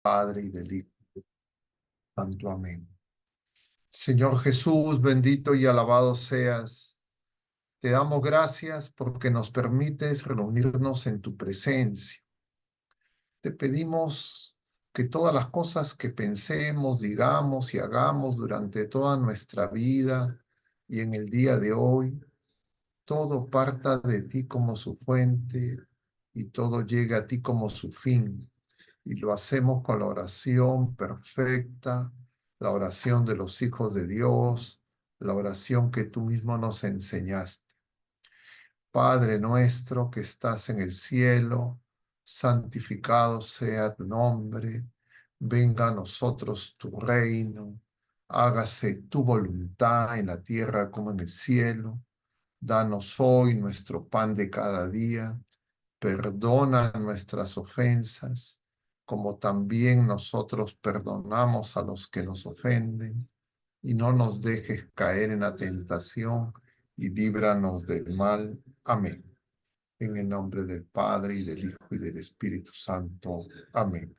Padre y del Hijo, Santo amén. Señor Jesús, bendito y alabado seas. Te damos gracias porque nos permites reunirnos en tu presencia. Te pedimos que todas las cosas que pensemos, digamos y hagamos durante toda nuestra vida y en el día de hoy, todo parta de ti como su fuente y todo llega a ti como su fin. Y lo hacemos con la oración perfecta, la oración de los hijos de Dios, la oración que tú mismo nos enseñaste. Padre nuestro que estás en el cielo, santificado sea tu nombre, venga a nosotros tu reino, hágase tu voluntad en la tierra como en el cielo. Danos hoy nuestro pan de cada día. Perdona nuestras ofensas, como también nosotros perdonamos a los que nos ofenden, y no nos dejes caer en la tentación, y líbranos del mal. Amén. En el nombre del Padre, y del Hijo, y del Espíritu Santo. Amén.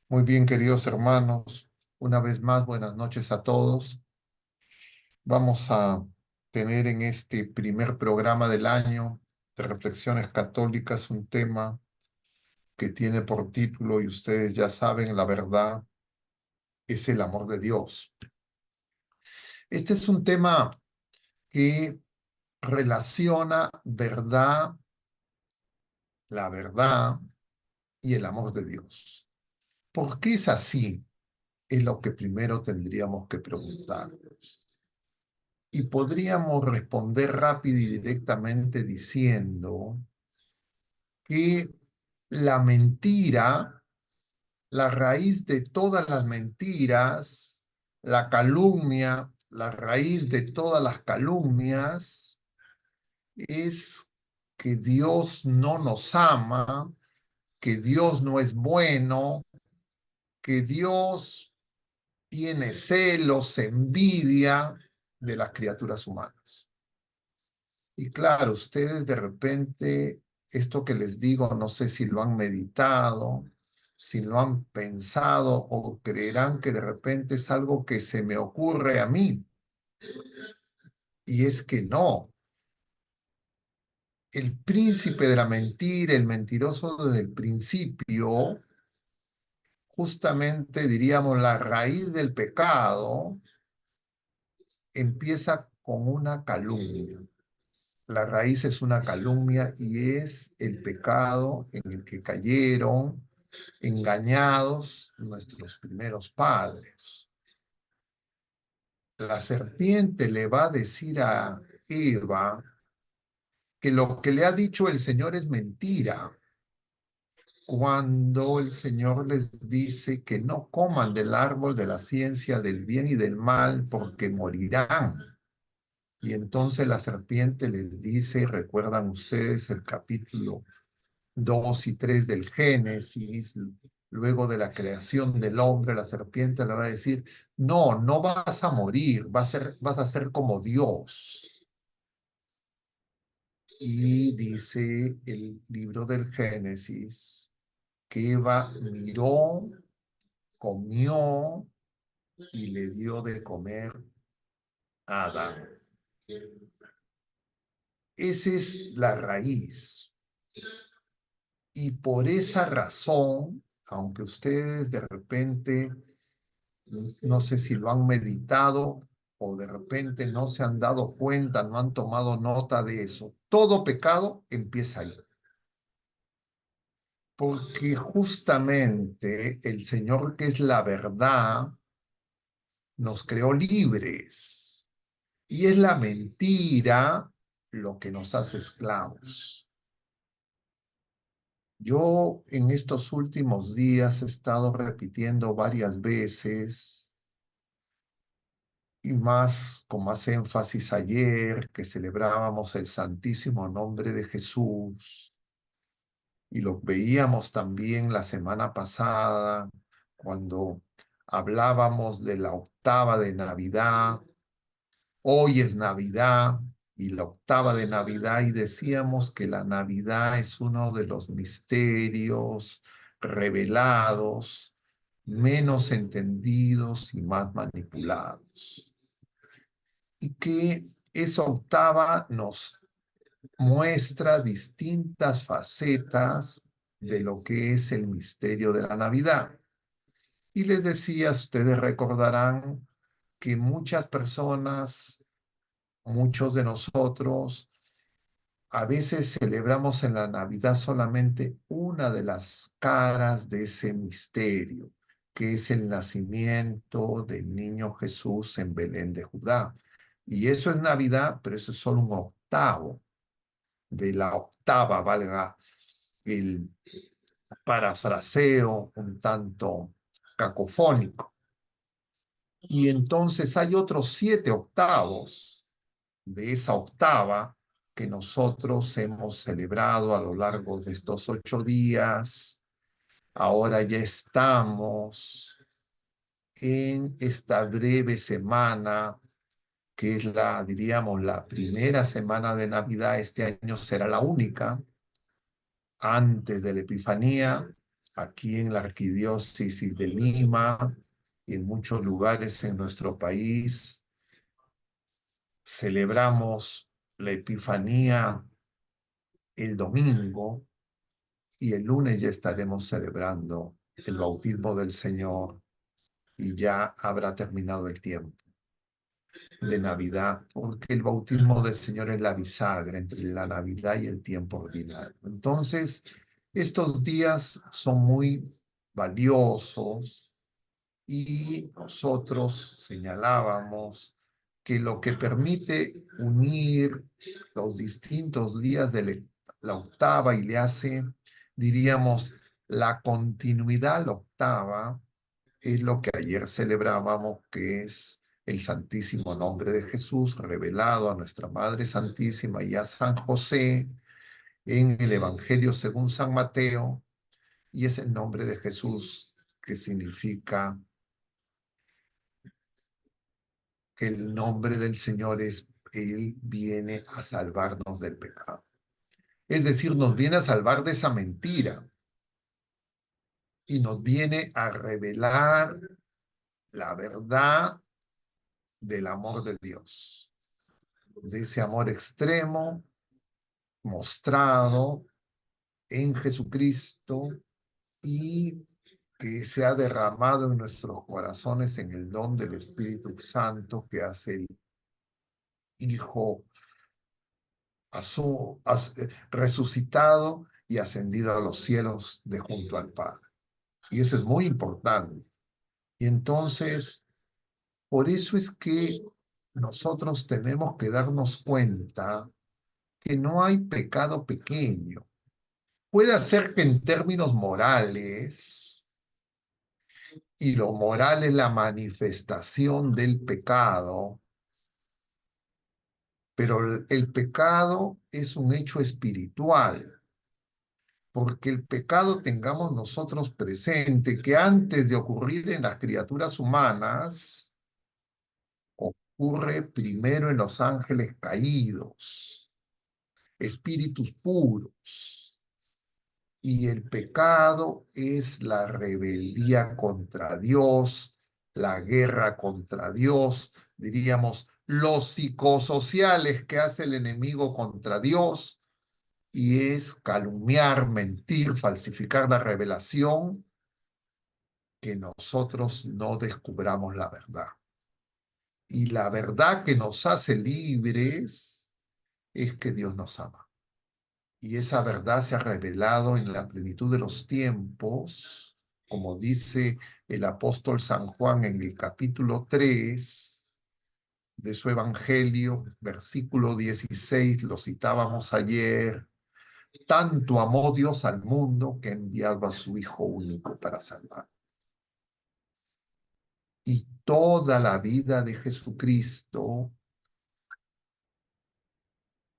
Muy bien, queridos hermanos, una vez más, buenas noches a todos. Vamos a tener en este primer programa del año de Reflexiones Católicas un tema que tiene por título, y ustedes ya saben, la verdad es el amor de Dios. Este es un tema que relaciona la verdad y el amor de Dios. ¿Por qué es así? Es lo que primero tendríamos que preguntar. Y podríamos responder rápido y directamente diciendo que la mentira, la raíz de todas las mentiras, la calumnia, la raíz de todas las calumnias es que Dios no nos ama, que Dios no es bueno, que Dios tiene celos, envidia de las criaturas humanas. Y claro, ustedes de repente, esto que les digo, no sé si lo han meditado, si lo han pensado o creerán que de repente es algo que se me ocurre a mí. Y es que no. El príncipe de la mentira, el mentiroso desde el principio, justamente diríamos la raíz del pecado, empieza con una calumnia. La raíz es una calumnia y es el pecado en el que cayeron engañados nuestros primeros padres. La serpiente le va a decir a Eva que lo que le ha dicho el Señor es mentira, cuando el Señor les dice que no coman del árbol de la ciencia del bien y del mal porque morirán. Y entonces la serpiente les dice, recuerdan ustedes el capítulo 2 y 3 del Génesis, luego de la creación del hombre, la serpiente le va a decir, no, no vas a morir, vas a ser como Dios. Y dice el libro del Génesis que Eva miró, comió y le dio de comer a Adán. Esa es la raíz. Y por esa razón, aunque ustedes de repente, no sé si lo han meditado o de repente no se han dado cuenta, no han tomado nota de eso, todo pecado empieza ahí. Porque justamente el Señor, que es la verdad, nos creó libres. Y es la mentira lo que nos hace esclavos. Yo en estos últimos días he estado repitiendo varias veces y más con más énfasis ayer que celebrábamos el Santísimo Nombre de Jesús y lo veíamos también la semana pasada cuando hablábamos de la octava de Navidad. Hoy es Navidad y la octava de Navidad y decíamos que la Navidad es uno de los misterios revelados menos entendidos y más manipulados. Y que esa octava nos muestra distintas facetas de lo que es el misterio de la Navidad. Y les decía, ustedes recordarán que muchas personas, muchos de nosotros, a veces celebramos en la Navidad solamente una de las caras de ese misterio, que es el nacimiento del niño Jesús en Belén de Judá. Y eso es Navidad, pero eso es solo un octavo de la octava, valga el parafraseo un tanto cacofónico. Y entonces hay otros 7 octavos de esa octava que nosotros hemos celebrado a lo largo de estos 8 días. Ahora ya estamos en esta breve semana, que es diríamos, la primera semana de Navidad. Este año será la única, antes de la Epifanía, aquí en la Arquidiócesis de Lima y en muchos lugares en nuestro país. Celebramos la Epifanía el domingo y el lunes ya estaremos celebrando el bautismo del Señor y ya habrá terminado el tiempo de Navidad, porque el bautismo del Señor es la bisagra entre la Navidad y el tiempo ordinario. Entonces, estos días son muy valiosos y nosotros señalábamos que lo que permite unir los distintos días de la octava y le hace, diríamos, la continuidad a la octava, es lo que ayer celebrábamos, que es el Santísimo Nombre de Jesús revelado a nuestra Madre Santísima y a San José en el Evangelio según San Mateo, y es el nombre de Jesús que significa que el nombre del Señor es, Él viene a salvarnos del pecado. Es decir, nos viene a salvar de esa mentira y nos viene a revelar la verdad del amor de Dios, de ese amor extremo mostrado en Jesucristo y que se ha derramado en nuestros corazones en el don del Espíritu Santo que hace el Hijo resucitado y ascendido a los cielos de junto al Padre. Y eso es muy importante. Y entonces, por eso es que nosotros tenemos que darnos cuenta que no hay pecado pequeño. Puede ser que en términos morales, y lo moral es la manifestación del pecado, pero el pecado es un hecho espiritual, porque el pecado tengamos nosotros presente que antes de ocurrir en las criaturas humanas, ocurre primero en los ángeles caídos, espíritus puros, y el pecado es la rebeldía contra Dios, la guerra contra Dios, diríamos, los psicosociales que hace el enemigo contra Dios, y es calumniar, mentir, falsificar la revelación, que nosotros no descubramos la verdad. Y la verdad que nos hace libres es que Dios nos ama. Y esa verdad se ha revelado en la plenitud de los tiempos, como dice el apóstol San Juan en el capítulo 3 de su Evangelio, versículo 16, lo citábamos ayer. Tanto amó Dios al mundo que ha enviado a su Hijo único para salvar. Y toda la vida de Jesucristo,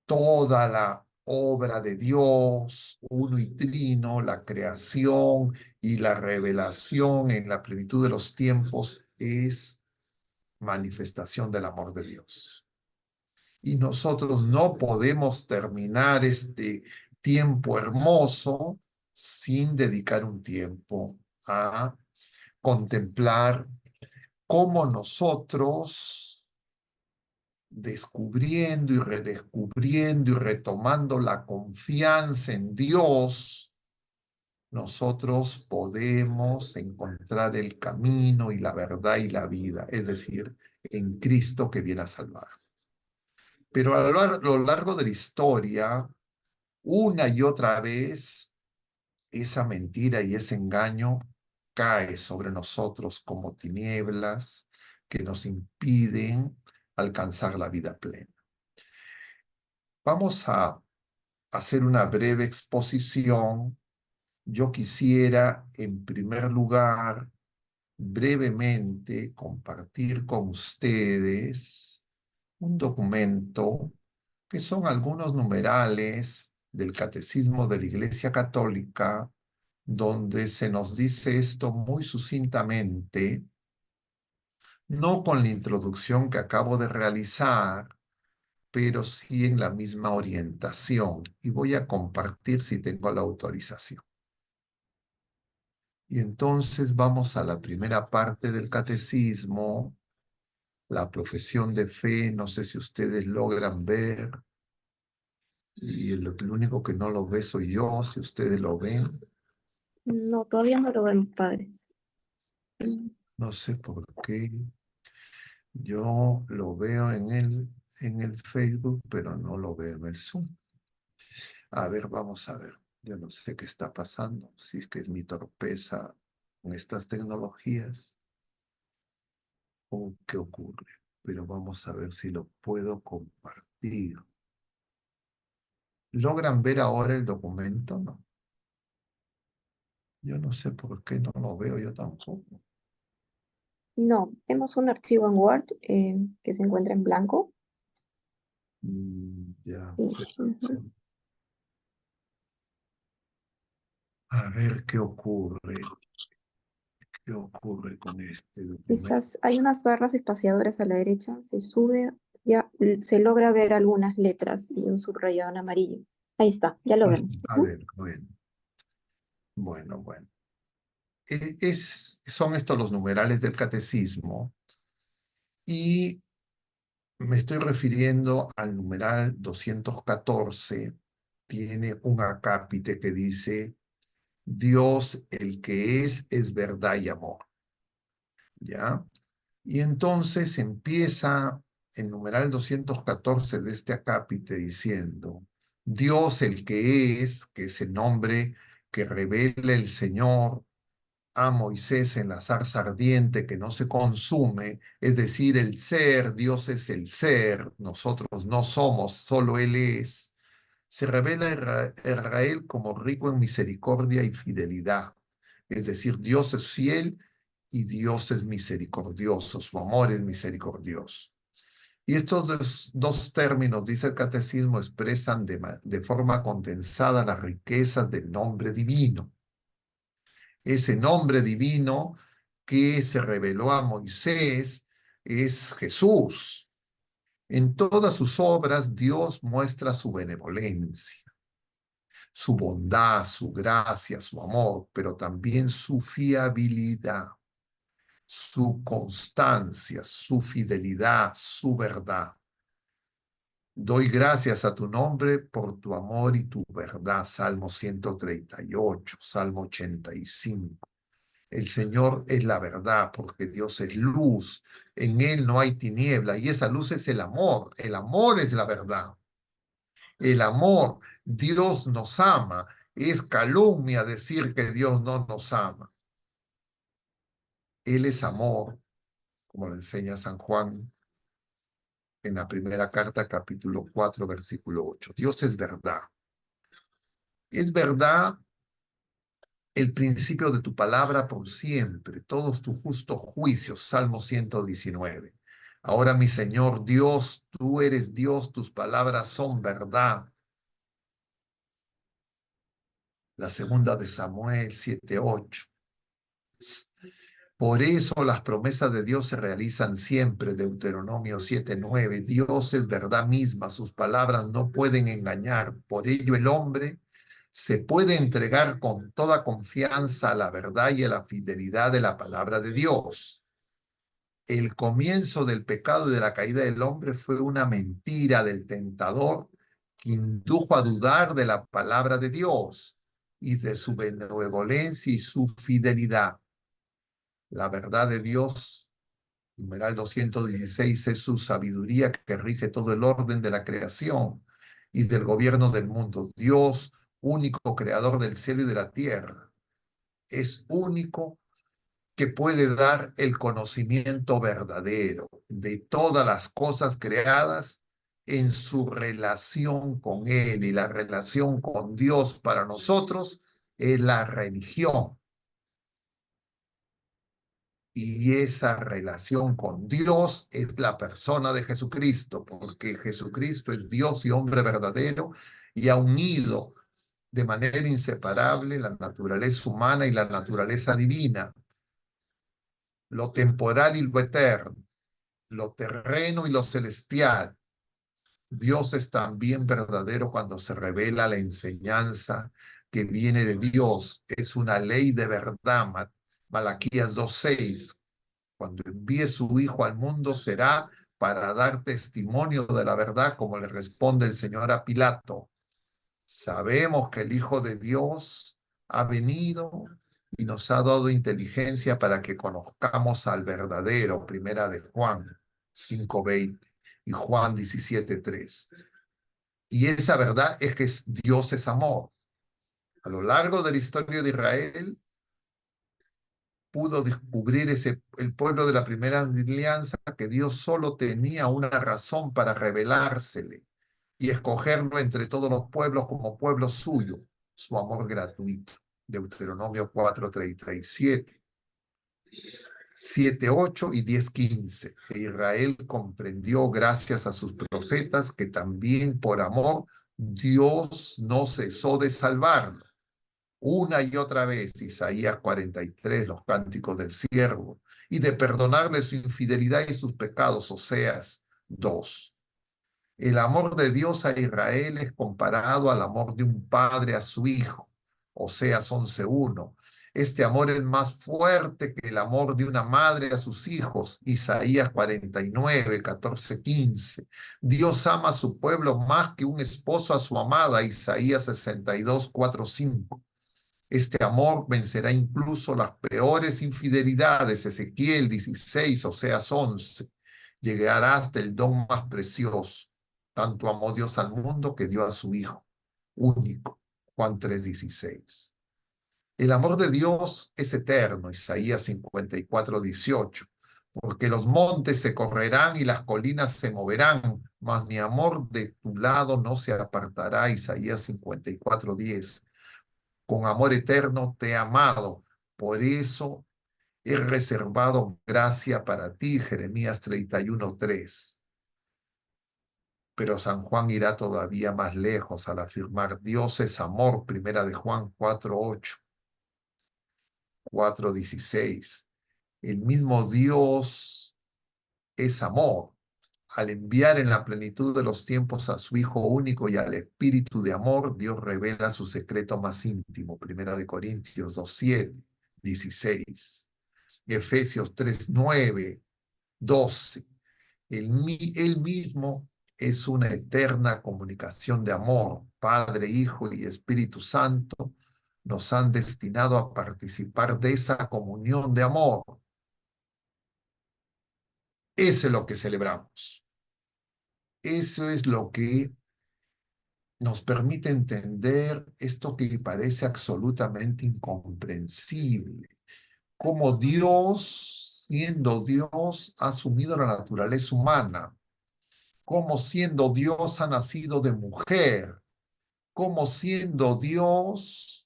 toda la obra de Dios, uno y trino, la creación y la revelación en la plenitud de los tiempos, es manifestación del amor de Dios. Y nosotros no podemos terminar este tiempo hermoso sin dedicar un tiempo a contemplar cómo nosotros, descubriendo y redescubriendo y retomando la confianza en Dios, nosotros podemos encontrar el camino y la verdad y la vida, es decir, en Cristo que viene a salvar. Pero a lo largo de la historia, una y otra vez, esa mentira y ese engaño cae sobre nosotros como tinieblas que nos impiden alcanzar la vida plena. Vamos a hacer una breve exposición. Yo quisiera, en primer lugar, brevemente compartir con ustedes un documento que son algunos numerales del Catecismo de la Iglesia Católica, donde se nos dice esto muy sucintamente, no con la introducción que acabo de realizar, pero sí en la misma orientación. Y voy a compartir si tengo la autorización. Y entonces vamos a la primera parte del catecismo, la profesión de fe. No sé si ustedes logran ver, y el único que no lo ve soy yo, si ustedes lo ven. No, todavía no lo vemos, padre. No sé por qué. Yo lo veo en el Facebook, pero no lo veo en el Zoom. A ver, vamos a ver. Yo no sé qué está pasando, si es que es mi torpeza con estas tecnologías o qué ocurre. Pero vamos a ver si lo puedo compartir. ¿Logran ver ahora el documento? No. Yo no sé por qué no lo veo yo tampoco. No, vemos un archivo en Word que se encuentra en blanco. Ya. Y, ujú. A ver qué ocurre. ¿Qué ocurre con este documento? Quizás hay unas barras espaciadoras a la derecha, se sube, ya se logra ver algunas letras y un subrayado en amarillo. Ahí está, ya lo vemos. A Ujú. ver, bueno. Bueno. Son estos los numerales del catecismo y me estoy refiriendo al numeral 214. Tiene un acápite que dice, Dios el que es verdad y amor. ¿Ya? Y entonces empieza el numeral 214 de este acápite diciendo, Dios el que es el nombre que revela el Señor a Moisés en la zarza ardiente que no se consume, es decir, el ser, Dios es el ser, nosotros no somos, solo Él es, se revela a Israel como rico en misericordia y fidelidad, es decir, Dios es fiel y Dios es misericordioso, su amor es misericordioso. Y estos dos términos, dice el catecismo, expresan de forma condensada las riquezas del nombre divino. Ese nombre divino que se reveló a Moisés es Jesús. En todas sus obras, Dios muestra su benevolencia, su bondad, su gracia, su amor, pero también su fiabilidad, su constancia, su fidelidad, su verdad. Doy gracias a tu nombre por tu amor y tu verdad. Salmo 138, Salmo 85. El Señor es la verdad, porque Dios es luz. En Él no hay tiniebla, y esa luz es el amor. El amor es la verdad. El amor, Dios nos ama. Es calumnia decir que Dios no nos ama. Él es amor, como lo enseña San Juan en la primera carta, capítulo 4, versículo 8. Dios es verdad. Es verdad el principio de tu palabra por siempre, todos tus justos juicios, Salmo 119. Ahora, mi Señor Dios, tú eres Dios, tus palabras son verdad. La segunda de Samuel 7:8. Por eso las promesas de Dios se realizan siempre, Deuteronomio 7:9. Dios es verdad misma, sus palabras no pueden engañar. Por ello el hombre se puede entregar con toda confianza a la verdad y a la fidelidad de la palabra de Dios. El comienzo del pecado y de la caída del hombre fue una mentira del tentador que indujo a dudar de la palabra de Dios y de su benevolencia y su fidelidad. La verdad de Dios, numeral 216, es su sabiduría que rige todo el orden de la creación y del gobierno del mundo. Dios, único creador del cielo y de la tierra, es único que puede dar el conocimiento verdadero de todas las cosas creadas en su relación con Él. Y la relación con Dios para nosotros es la religión. Y esa relación con Dios es la persona de Jesucristo, porque Jesucristo es Dios y hombre verdadero y ha unido de manera inseparable la naturaleza humana y la naturaleza divina, lo temporal y lo eterno, lo terreno y lo celestial. Dios es también verdadero cuando se revela la enseñanza que viene de Dios. Es una ley de verdad. Malaquías 2:6. Cuando envíe su Hijo al mundo será para dar testimonio de la verdad, como le responde el Señor a Pilato. Sabemos que el Hijo de Dios ha venido y nos ha dado inteligencia para que conozcamos al verdadero, primera de Juan 5:20 y Juan 17:3. Y esa verdad es que Dios es amor. A lo largo de la historia de Israel pudo descubrir el pueblo de la primera alianza que Dios solo tenía una razón para revelársele y escogerlo entre todos los pueblos como pueblo suyo, su amor gratuito. Deuteronomio 4:37, 7:8 y 10:15. Israel comprendió gracias a sus profetas que también por amor Dios no cesó de salvarlo. Una y otra vez, Isaías 43, los cánticos del siervo, y de perdonarle su infidelidad y sus pecados, Oseas 2. El amor de Dios a Israel es comparado al amor de un padre a su hijo, Oseas 11:1. Este amor es más fuerte que el amor de una madre a sus hijos, Isaías 49, 14, 15. Dios ama a su pueblo más que un esposo a su amada, Isaías 62, 4, 5. Este amor vencerá incluso las peores infidelidades, Ezequiel 16, Oseas 11. Llegará hasta el don más precioso. Tanto amó Dios al mundo que dio a su Hijo único, Juan 3:16. El amor de Dios es eterno, Isaías 54:18. Porque los montes se correrán y las colinas se moverán, mas mi amor de tu lado no se apartará, Isaías 54:10. Con amor eterno te he amado, por eso he reservado gracia para ti, Jeremías 31:3. Pero San Juan irá todavía más lejos al afirmar Dios es amor, primera de Juan 4:8, 4:16. El mismo Dios es amor. Al enviar en la plenitud de los tiempos a su Hijo único y al Espíritu de amor, Dios revela su secreto más íntimo. Primera de Corintios 2:7, 16. Efesios 3:9, 12. Él mismo es una eterna comunicación de amor. Padre, Hijo y Espíritu Santo nos han destinado a participar de esa comunión de amor. Eso es lo que celebramos. Eso es lo que nos permite entender esto que parece absolutamente incomprensible. Cómo Dios, siendo Dios, ha asumido la naturaleza humana. Cómo siendo Dios ha nacido de mujer. Cómo siendo Dios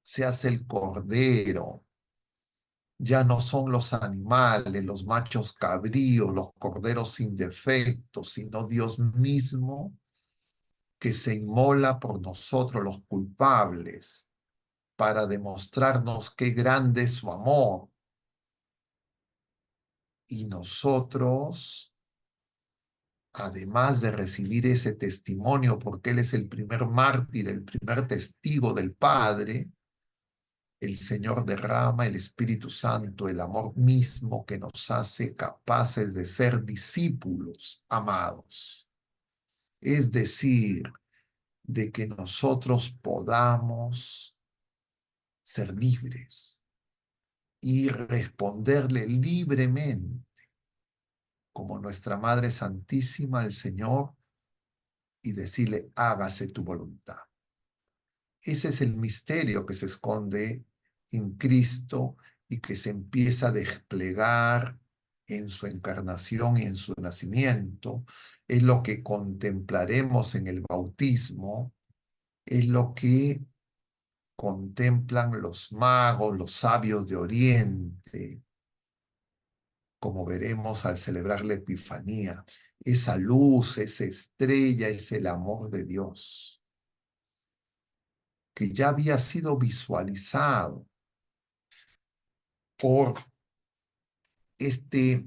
se hace el cordero. Ya no son los animales, los machos cabríos, los corderos sin defecto, sino Dios mismo que se inmola por nosotros los culpables para demostrarnos qué grande es su amor. Y nosotros además de recibir ese testimonio, porque Él es el primer mártir, el primer testigo del Padre, el Señor derrama el Espíritu Santo, el amor mismo que nos hace capaces de ser discípulos amados. Es decir, de que nosotros podamos ser libres y responderle libremente, como nuestra Madre Santísima, al Señor, y decirle, hágase tu voluntad. Ese es el misterio que se esconde en Cristo y que se empieza a desplegar en su encarnación y en su nacimiento. Es lo que contemplaremos en el bautismo, es lo que contemplan los magos, los sabios de Oriente, como veremos al celebrar la Epifanía. Esa luz, esa estrella es el amor de Dios, que ya había sido visualizado por este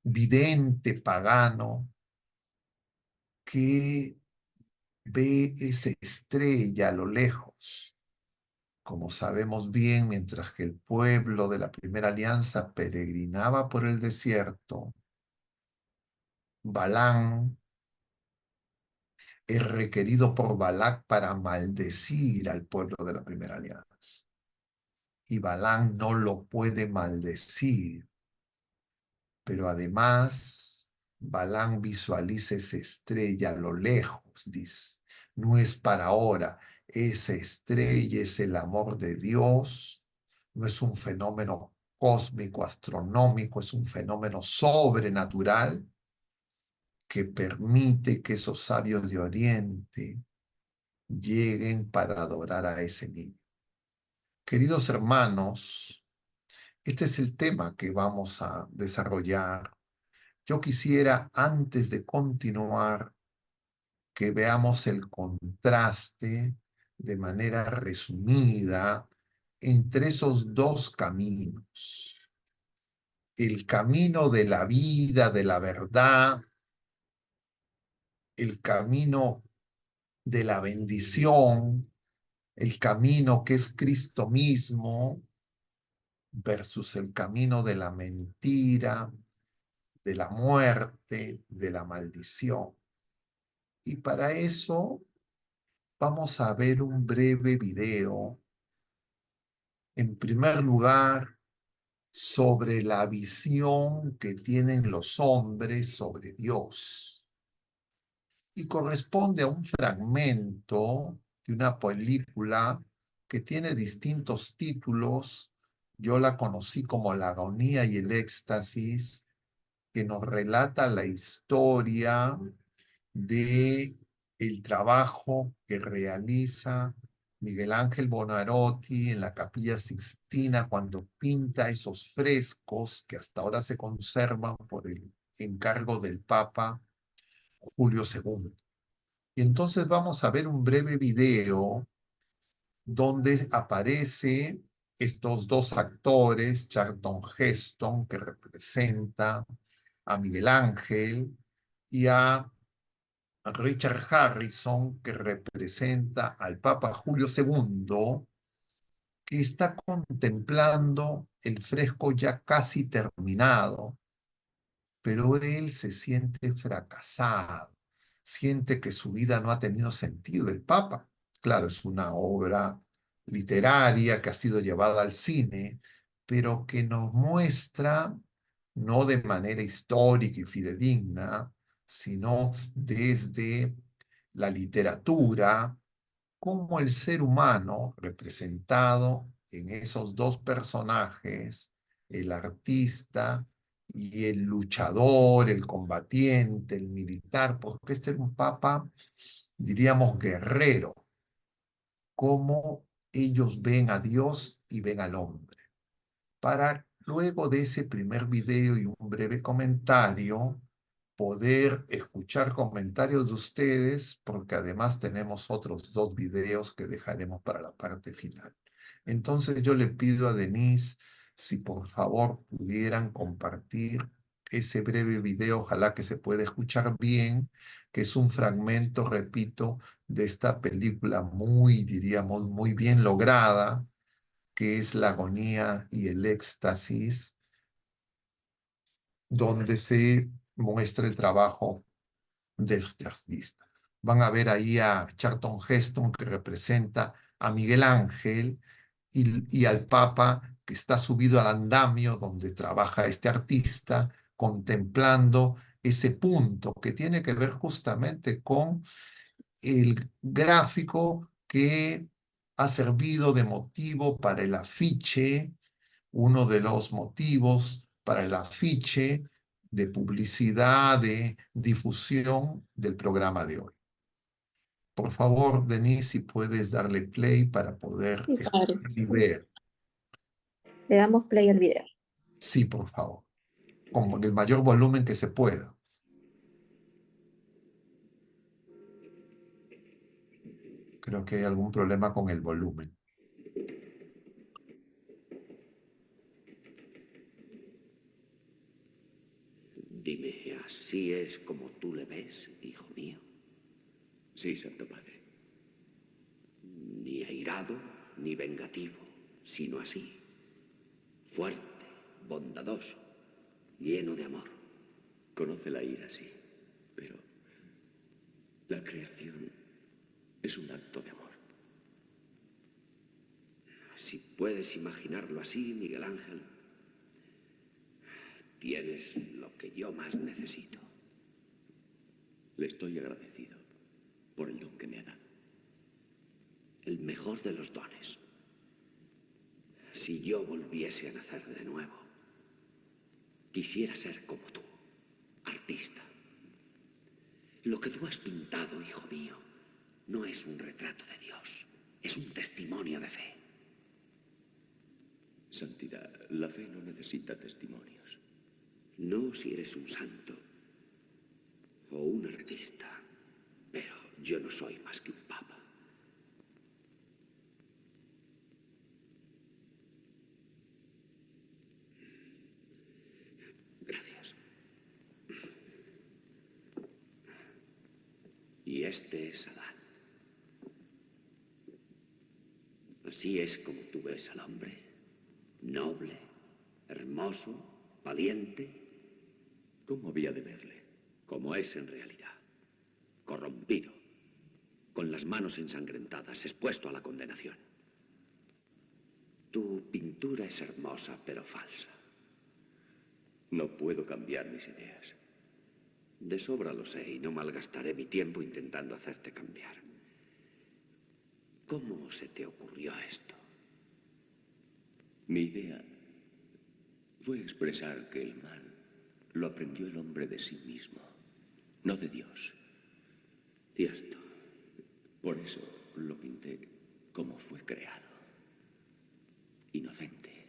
vidente pagano que ve esa estrella a lo lejos. Como sabemos bien, mientras que el pueblo de la primera alianza peregrinaba por el desierto, Balán es requerido por Balac para maldecir al pueblo de la primera alianza. Y Balán no lo puede maldecir, pero además Balán visualiza esa estrella a lo lejos, dice, no es para ahora, esa estrella es el amor de Dios, no es un fenómeno cósmico, astronómico, es un fenómeno sobrenatural que permite que esos sabios de Oriente lleguen para adorar a ese niño. Queridos hermanos, este es el tema que vamos a desarrollar. Yo quisiera, antes de continuar, que veamos el contraste de manera resumida entre esos dos caminos. El camino de la vida, de la verdad, el camino de la bendición, el camino que es Cristo mismo, versus el camino de la mentira, de la muerte, de la maldición. Y para eso vamos a ver un breve video, en primer lugar, sobre la visión que tienen los hombres sobre Dios. Y corresponde a un fragmento de una película que tiene distintos títulos. Yo la conocí como La agonía y el éxtasis, que nos relata la historia de el trabajo que realiza Miguel Ángel Bonarotti en la Capilla Sixtina cuando pinta esos frescos que hasta ahora se conservan por el encargo del Papa Julio II. Y entonces vamos a ver un breve video donde aparece estos dos actores, Charlton Heston, que representa a Miguel Ángel, y a Richard Harrison, que representa al Papa Julio II, que está contemplando el fresco ya casi terminado, pero él se siente fracasado, siente que su vida no ha tenido sentido. El Papa, claro, es una obra literaria que ha sido llevada al cine, pero que nos muestra, no de manera histórica y fidedigna, sino desde la literatura, cómo el ser humano, representado en esos dos personajes, el artista y el luchador, el combatiente, el militar, porque este era un papa, diríamos, guerrero, cómo ellos ven a Dios y ven al hombre. Para luego de ese primer video y un breve comentario, poder escuchar comentarios de ustedes, porque además tenemos otros dos videos que dejaremos para la parte final. Entonces yo le pido a Denise si por favor pudieran compartir ese breve video, ojalá que se pueda escuchar bien, que es un fragmento, repito, de esta película muy, diríamos, muy bien lograda, que es La agonía y el éxtasis, donde se muestra el trabajo de este artista. Van a ver ahí a Charlton Heston, que representa a Miguel Ángel, y al Papa, que está subido al andamio donde trabaja este artista, contemplando ese punto que tiene que ver justamente con el gráfico que ha servido de motivo para el afiche, uno de los motivos para el afiche de publicidad, de difusión del programa de hoy. Por favor, Denise, si puedes darle play para poder Sí, padre. escuchar y ver. Le damos play al video. Sí, por favor, con el mayor volumen que se pueda. Creo que hay algún problema con el volumen. Dime, ¿así es como tú le ves, hijo mío? Sí, Santo Padre. Ni airado ni vengativo, sino así. Fuerte, bondadoso, lleno de amor. Conoce la ira, sí, pero la creación es un acto de amor. Si puedes imaginarlo así, Miguel Ángel, tienes lo que yo más necesito. Le estoy agradecido por el don que me ha dado. El mejor de los dones. Si yo volviese a nacer de nuevo, quisiera ser como tú, artista. Lo que tú has pintado, hijo mío, no es un retrato de Dios, es un testimonio de fe. Santidad, la fe no necesita testimonios. No si eres un santo o un artista, pero yo no soy más que un papa. Gracias. Y este es Adán. Así es como tú ves al hombre, noble, hermoso, valiente, ¿Cómo había de verle? como es en realidad, corrompido, con las manos ensangrentadas, expuesto a la condenación. Tu pintura es hermosa, pero falsa. No puedo cambiar mis ideas. De sobra lo sé y no malgastaré mi tiempo intentando hacerte cambiar. ¿Cómo se te ocurrió esto? Mi idea fue expresar que el mal lo aprendió el hombre de sí mismo, no de Dios. Cierto. Por eso lo pinté como fue creado. Inocente,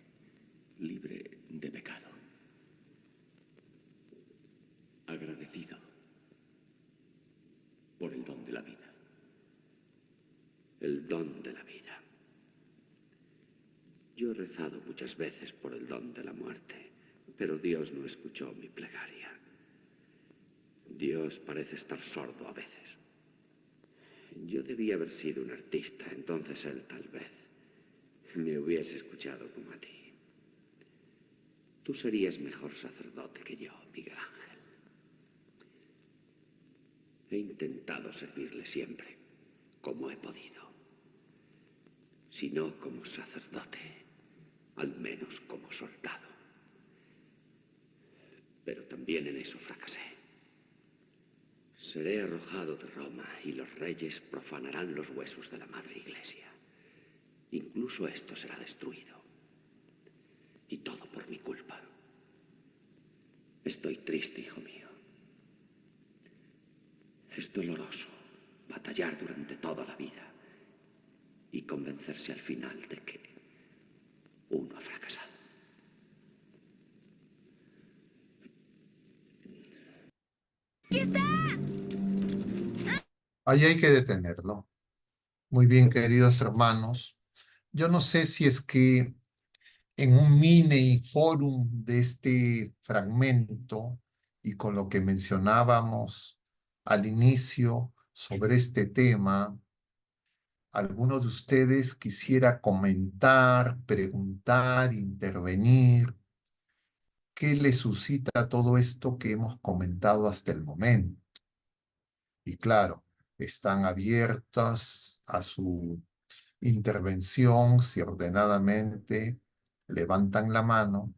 libre de pecado. Agradecido por el don de la vida. El don de la vida. Yo he rezado muchas veces por el don de la muerte, pero Dios no escuchó mi plegaria. Dios parece estar sordo a veces. Yo debía haber sido un artista, entonces él tal vez me hubiese escuchado como a ti. Tú serías mejor sacerdote que yo, Miguel Ángel. He intentado servirle siempre, como he podido. Si no como sacerdote, al menos como soldado. Pero también en eso fracasé. Seré arrojado de Roma y los reyes profanarán los huesos de la Madre Iglesia. Incluso esto será destruido. Y todo por mi culpa. Estoy triste, hijo mío. Es doloroso batallar durante toda la vida y convencerse al final de que uno ha fracasado. Ahí hay que detenerlo. Muy bien, queridos hermanos. Yo no sé si es que en un mini forum de este fragmento y con lo que mencionábamos al inicio sobre este tema, ¿alguno de ustedes quisiera comentar, preguntar, intervenir? ¿Qué le suscita todo esto que hemos comentado hasta el momento? Y claro, están abiertas a su intervención si ordenadamente levantan la mano.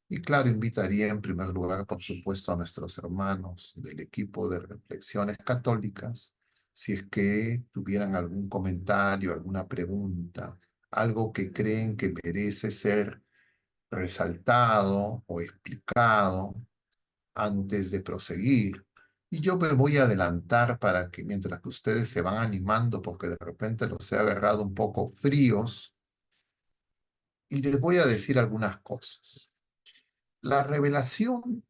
Y claro, invitaría en primer lugar, por supuesto, a nuestros hermanos del equipo de Reflexiones Católicas, si es que tuvieran algún comentario, alguna pregunta, algo que creen que merece ser resaltado o explicado antes de proseguir. Y yo me voy a adelantar para que mientras que ustedes se van animando, porque de repente los he agarrado un poco fríos, y les voy a decir algunas cosas. La revelación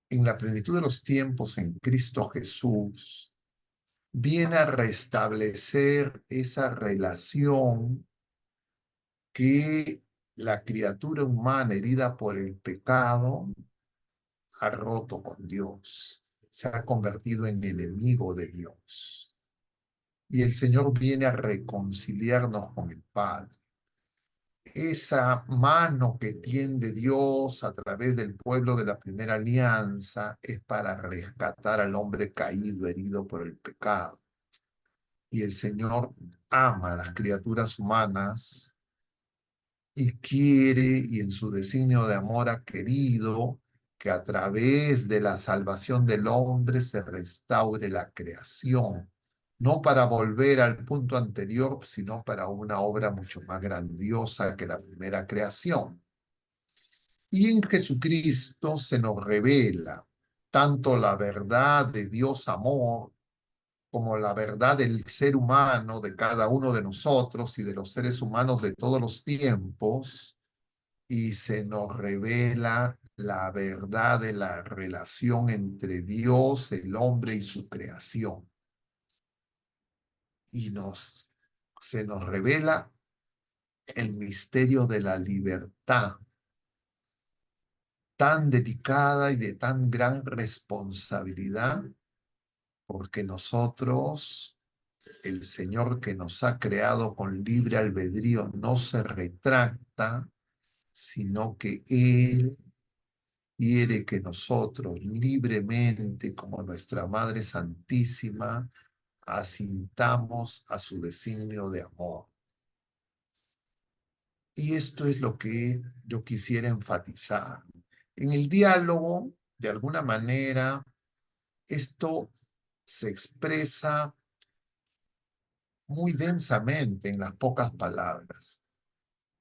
en la plenitud de los tiempos en Cristo Jesús viene a restablecer esa relación que la criatura humana herida por el pecado ha roto con Dios, se ha convertido en enemigo de Dios. Y el Señor viene a reconciliarnos con el Padre. Esa mano que tiende Dios a través del pueblo de la primera alianza es para rescatar al hombre caído, herido por el pecado. Y el Señor ama a las criaturas humanas y quiere, y en su designio de amor ha querido que a través de la salvación del hombre se restaure la creación, no para volver al punto anterior, sino para una obra mucho más grandiosa que la primera creación. Y en Jesucristo se nos revela tanto la verdad de Dios amor, como la verdad del ser humano, de cada uno de nosotros y de los seres humanos de todos los tiempos, y se nos revela la verdad de la relación entre Dios, el hombre y su creación. Y se nos revela el misterio de la libertad, tan delicada y de tan gran responsabilidad, porque nosotros, el Señor que nos ha creado con libre albedrío, no se retracta, sino que Él quiere que nosotros libremente, como nuestra Madre Santísima, asintamos a su designio de amor. Y esto es lo que yo quisiera enfatizar. En el diálogo, de alguna manera, esto se expresa muy densamente en las pocas palabras.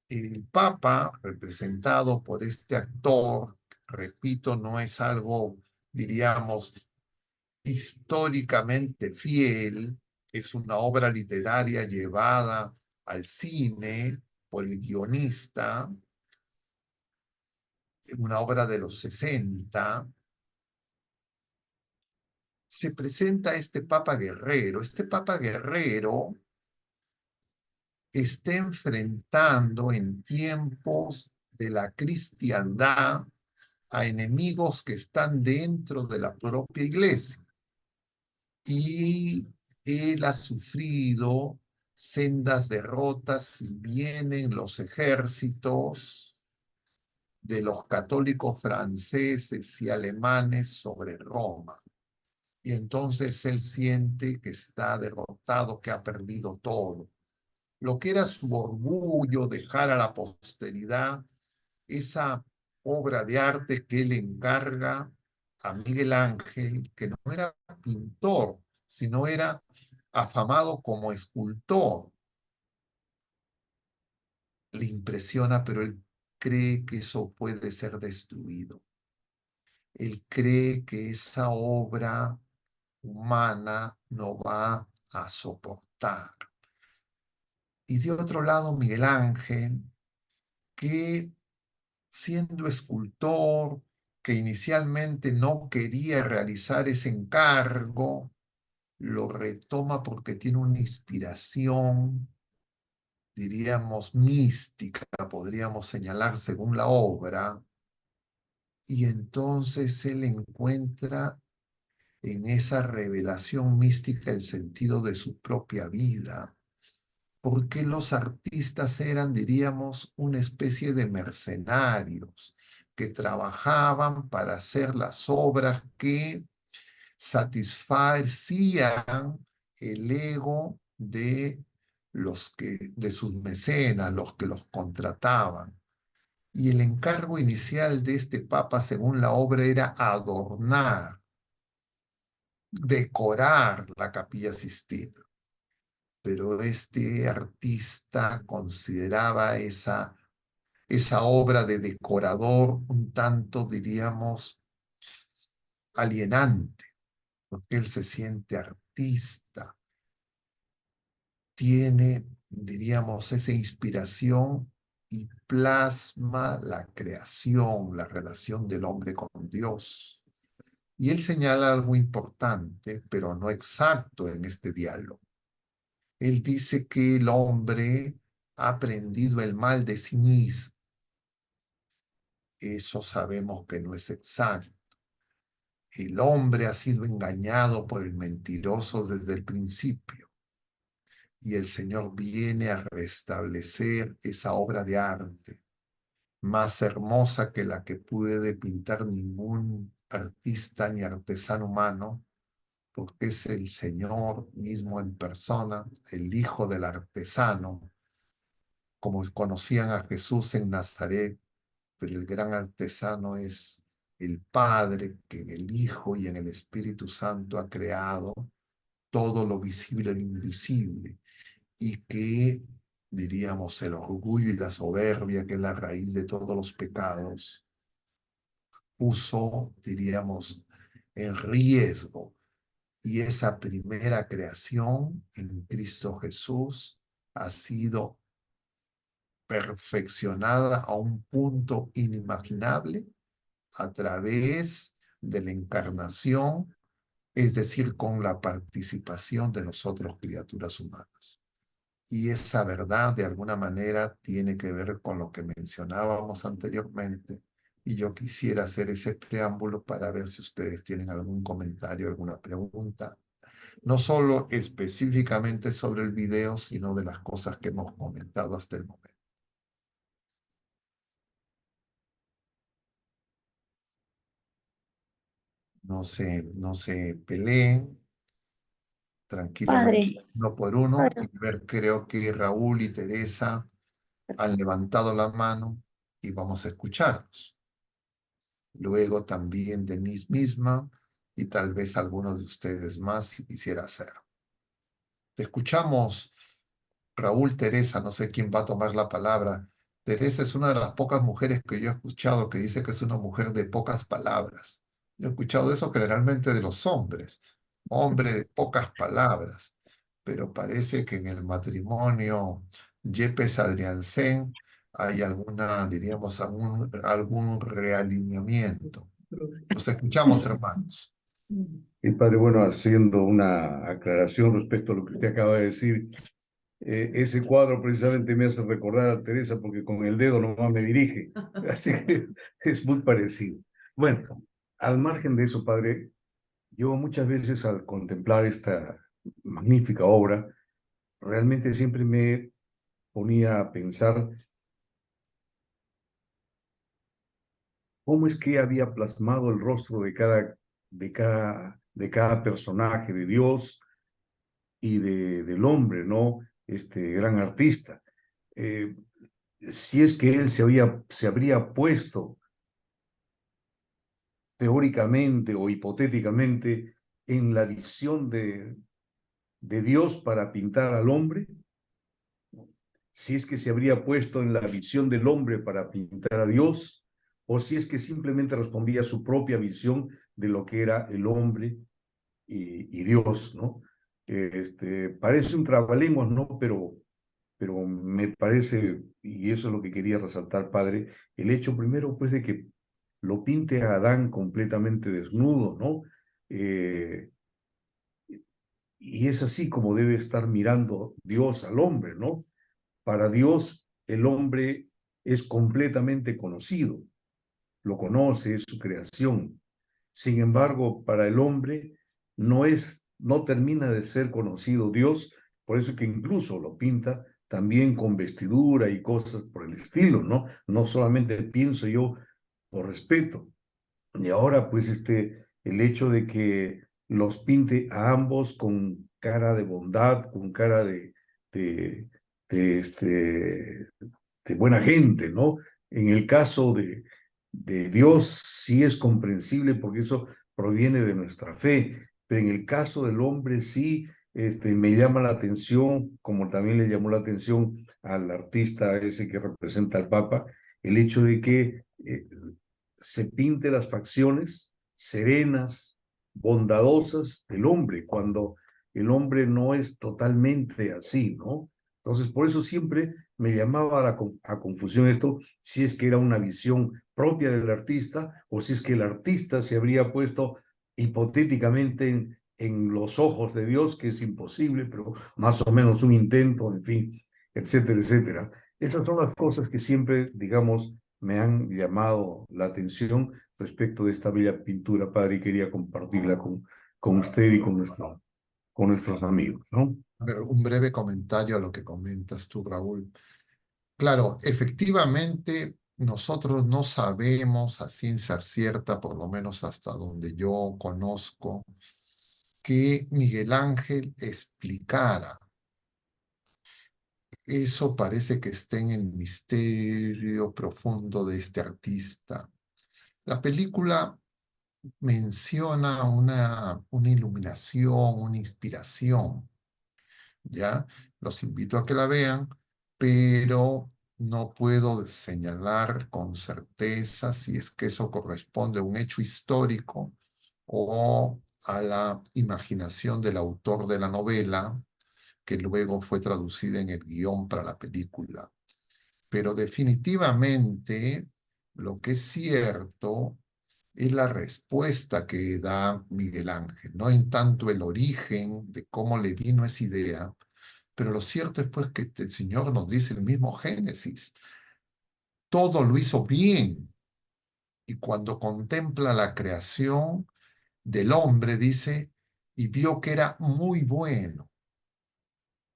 El Papa, representado por este actor, repito, no es algo, diríamos, históricamente fiel, es una obra literaria llevada al cine por el guionista, una obra de los 60, se presenta este Papa Guerrero. Este Papa Guerrero está enfrentando en tiempos de la cristiandad a enemigos que están dentro de la propia iglesia. Y él ha sufrido sendas derrotas y vienen los ejércitos de los católicos franceses y alemanes sobre Roma. Y entonces él siente que está derrotado, que ha perdido todo. Lo que era su orgullo, dejar a la posteridad esa obra de arte que él encarga a Miguel Ángel, que no era pintor, sino era afamado como escultor. Le impresiona, pero él cree que eso puede ser destruido. Él cree que esa obra humana no va a soportar. Y de otro lado, Miguel Ángel, que siendo escultor, que inicialmente no quería realizar ese encargo, lo retoma porque tiene una inspiración diríamos, mística, podríamos señalar según la obra, y entonces él encuentra en esa revelación mística el sentido de su propia vida, porque los artistas eran, diríamos, una especie de mercenarios que trabajaban para hacer las obras que satisfacían el ego de sus mecenas, los que los contrataban. Y el encargo inicial de este papa, según la obra, era adornar, decorar la Capilla Sistina. Pero este artista consideraba esa obra de decorador un tanto, diríamos, alienante, porque él se siente artista, tiene, diríamos, esa inspiración y plasma la creación, la relación del hombre con Dios. Y él señala algo importante, pero no exacto en este diálogo. Él dice que el hombre ha aprendido el mal de sí mismo. Eso sabemos que no es exacto. El hombre ha sido engañado por el mentiroso desde el principio. Y el Señor viene a restablecer esa obra de arte, más hermosa que la que puede pintar ningún artista ni artesano humano, porque es el Señor mismo en persona, el Hijo del artesano, como conocían a Jesús en Nazaret, pero el gran artesano es el Padre que en el Hijo y en el Espíritu Santo ha creado todo lo visible e lo invisible, y que, diríamos, el orgullo y la soberbia, que es la raíz de todos los pecados, puso, diríamos, en riesgo. Y esa primera creación en Cristo Jesús ha sido perfeccionada a un punto inimaginable a través de la encarnación, es decir, con la participación de nosotros, criaturas humanas. Y esa verdad, de alguna manera, tiene que ver con lo que mencionábamos anteriormente. Y yo quisiera hacer ese preámbulo para ver si ustedes tienen algún comentario, alguna pregunta, no solo específicamente sobre el video, sino de las cosas que hemos comentado hasta el momento. No se peleen, tranquilamente, Padre, uno por uno, padre, y ver, creo que Raúl y Teresa han levantado la mano y vamos a escucharlos. Luego también Denise misma y tal vez algunos de ustedes más si quisiera hacer. Te escuchamos, Raúl, Teresa, no sé quién va a tomar la palabra. Teresa es una de las pocas mujeres que yo he escuchado que dice que es una mujer de pocas palabras. Yo he escuchado eso generalmente de los hombres, hombre de pocas palabras, pero parece que en el matrimonio Yepes-Adriansen hay alguna, diríamos, algún realineamiento. Los escuchamos, hermanos. Sí, padre, bueno, haciendo una aclaración respecto a lo que usted acaba de decir, ese cuadro precisamente me hace recordar a Teresa porque con el dedo nomás me dirige, así que es muy parecido. Bueno, al margen de eso, padre, yo muchas veces al contemplar esta magnífica obra, realmente siempre me ponía a pensar cómo es que había plasmado el rostro de cada personaje de Dios y del hombre, ¿no? Este gran artista. Eh, si es que él se habría puesto teóricamente o hipotéticamente en la visión de Dios para pintar al hombre, si es que se habría puesto en la visión del hombre para pintar a Dios, o si es que simplemente respondía a su propia visión de lo que era el hombre y Dios, ¿no? Parece un trabalengua, ¿no? Pero me parece, y eso es lo que quería resaltar, padre, el hecho primero, pues, de que lo pinte a Adán completamente desnudo, ¿no? Eh, y es así como debe estar mirando Dios al hombre, ¿no? para Dios el hombre es completamente conocido, lo conoce, es su creación. Sin embargo, para el hombre no termina de ser conocido Dios, por eso que incluso lo pinta también con vestidura y cosas por el estilo, ¿no? No solamente pienso yo por respeto. Y ahora, pues, el hecho de que los pinte a ambos con cara de bondad, con cara de, de, este, de buena gente, ¿no? En el caso de Dios sí es comprensible porque eso proviene de nuestra fe, pero en el caso del hombre sí, me llama la atención, como también le llamó la atención al artista ese que representa al Papa, el hecho de que se pinte las facciones serenas, bondadosas del hombre, cuando el hombre no es totalmente así, ¿no? Entonces, por eso siempre me llamaba a confusión esto, si es que era una visión propia del artista o si es que el artista se habría puesto hipotéticamente en los ojos de Dios, que es imposible, pero más o menos un intento, en fin, etcétera, etcétera. Esas son las cosas que siempre, digamos, me han llamado la atención respecto de esta bella pintura, padre, y quería compartirla con usted y con nuestros amigos, ¿no? Un breve comentario a lo que comentas tú, Raúl. Claro, efectivamente, nosotros no sabemos a ciencia cierta, por lo menos hasta donde yo conozco, que Miguel Ángel explicara. Eso parece que está en el misterio profundo de este artista. La película menciona una iluminación, una inspiración, ¿ya? Los invito a que la vean, pero no puedo señalar con certeza si es que eso corresponde a un hecho histórico o a la imaginación del autor de la novela, que luego fue traducida en el guión para la película. Pero definitivamente lo que es cierto es la respuesta que da Miguel Ángel, no en tanto el origen de cómo le vino esa idea, pero lo cierto es pues que el Señor nos dice el mismo Génesis, todo lo hizo bien, y cuando contempla la creación del hombre, dice, y vio que era muy bueno.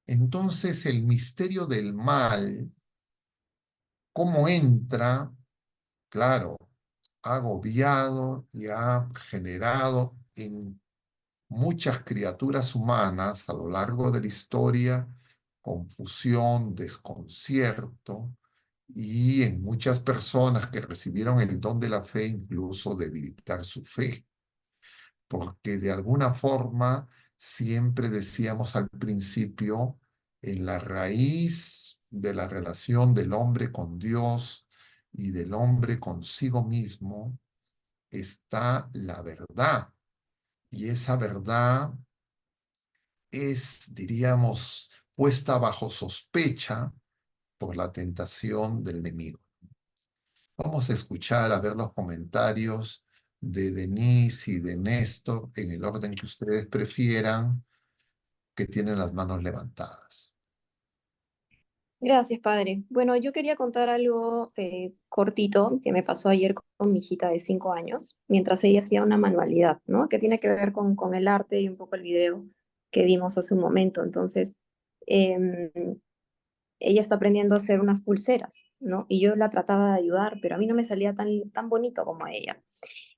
Entonces el misterio del mal, cómo entra, claro, ha agobiado y ha generado en muchas criaturas humanas a lo largo de la historia confusión, desconcierto, y en muchas personas que recibieron el don de la fe incluso debilitar su fe, porque de alguna forma siempre decíamos al principio, en la raíz de la relación del hombre con Dios y del hombre consigo mismo está la verdad. Y esa verdad es, diríamos, puesta bajo sospecha por la tentación del enemigo. Vamos a escuchar, a ver los comentarios de Denise y de Néstor en el orden que ustedes prefieran, que tienen las manos levantadas. Gracias, padre. Bueno, yo quería contar algo cortito que me pasó ayer con mi hijita de 5 años, mientras ella hacía una manualidad, ¿no? Que tiene que ver con el arte y un poco el video que vimos hace un momento. Entonces, em, ella está aprendiendo a hacer unas pulseras, ¿no? Y yo la trataba de ayudar, pero a mí no me salía tan bonito como a ella.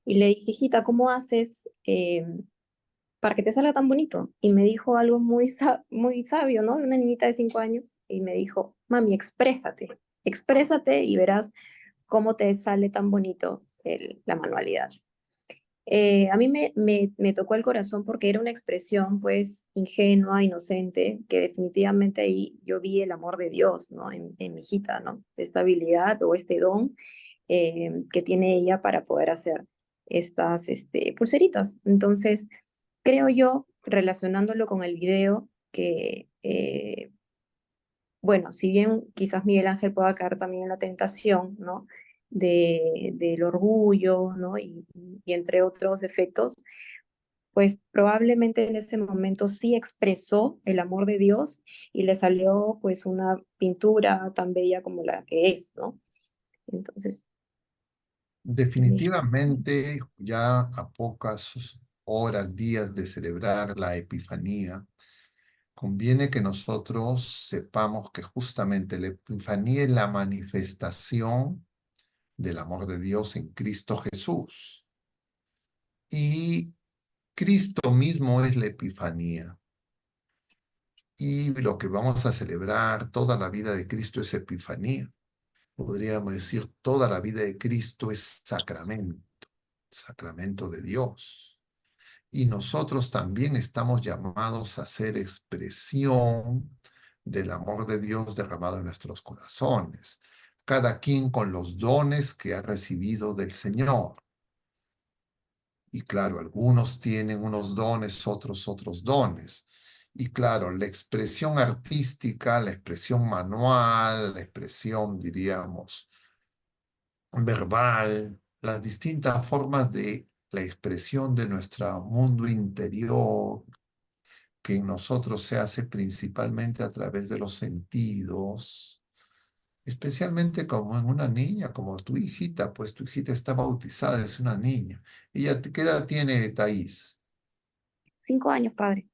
Y le dije, hijita, ¿cómo haces para que te salga tan bonito? Y me dijo algo muy sabio, ¿no? De una niñita de 5 años. Y me dijo, mami, exprésate y verás cómo te sale tan bonito la manualidad. A mí me tocó el corazón porque era una expresión pues ingenua, inocente, que definitivamente ahí yo vi el amor de Dios, ¿no? En mi hijita, ¿no? Esta habilidad o este don que tiene ella para poder hacer estas pulseritas. Entonces, creo yo, relacionándolo con el video, que, bueno, si bien quizás Miguel Ángel pueda caer también en la tentación, ¿no? Del orgullo, ¿no? Y entre otros efectos, pues probablemente en ese momento sí expresó el amor de Dios y le salió pues una pintura tan bella como la que es, ¿no? Entonces, sí. Definitivamente, ya a pocas horas, días de celebrar la Epifanía, conviene que nosotros sepamos que justamente la Epifanía es la manifestación del amor de Dios en Cristo Jesús. Y Cristo mismo es la Epifanía. Y lo que vamos a celebrar, toda la vida de Cristo es Epifanía. Podríamos decir, toda la vida de Cristo es sacramento, sacramento de Dios. Y nosotros también estamos llamados a ser expresión del amor de Dios derramado en nuestros corazones, cada quien con los dones que ha recibido del Señor. Y claro, algunos tienen unos dones, otros otros dones. Y claro, la expresión artística, la expresión manual, la expresión, diríamos, verbal, las distintas formas de la expresión de nuestro mundo interior, que en nosotros se hace principalmente a través de los sentidos, especialmente como en una niña, como tu hijita, pues tu hijita está bautizada, es una niña. Ella, ¿qué edad tiene Thaís? 5 años, padre.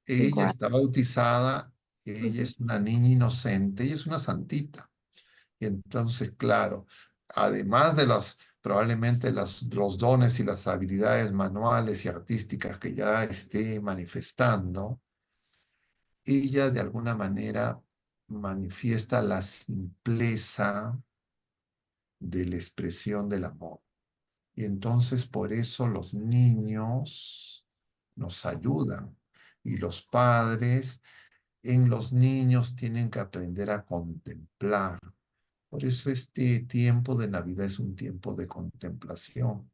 cinco Ella años. está bautizada, ella Ujú. es una niña inocente, ella es una santita. Y entonces, claro, además de probablemente los dones y las habilidades manuales y artísticas que ya esté manifestando, ella de alguna manera manifiesta la simpleza de la expresión del amor. Y entonces por eso los niños nos ayudan y los padres en los niños tienen que aprender a contemplar. Por eso este tiempo de Navidad es un tiempo de contemplación.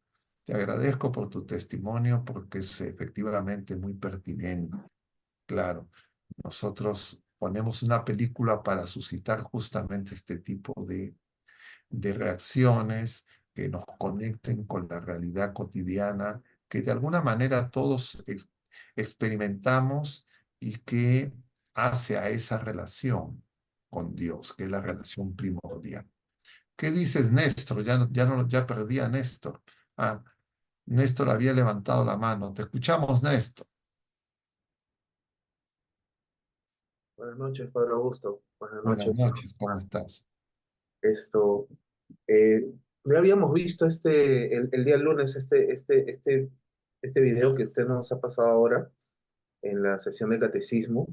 Te agradezco por tu testimonio porque es efectivamente muy pertinente. Claro, nosotros ponemos una película para suscitar justamente este tipo de reacciones que nos conecten con la realidad cotidiana, que de alguna manera todos experimentamos y que hace a esa relación con Dios, que es la relación primordial. ¿Qué dices, Néstor? Ya perdí a Néstor. Ah, Néstor había levantado la mano. Te escuchamos, Néstor. Buenas noches, Padre Augusto. Buenas Buenas noches. noches, ¿cómo estás? Esto, eh, ya habíamos visto el día lunes este video que usted nos ha pasado ahora en la sesión de catecismo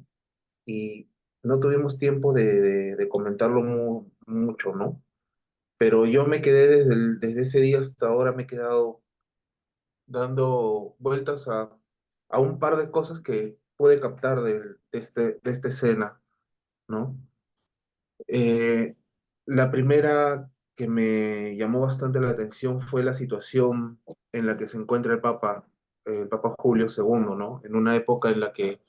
y no tuvimos tiempo de comentarlo mucho, ¿no? Pero yo me quedé desde ese día hasta ahora, me he quedado dando vueltas a un par de cosas que pude captar de esta escena, ¿no? Eh, la primera que me llamó bastante la atención fue la situación en la que se encuentra el Papa Julio II, ¿no? En una época en la que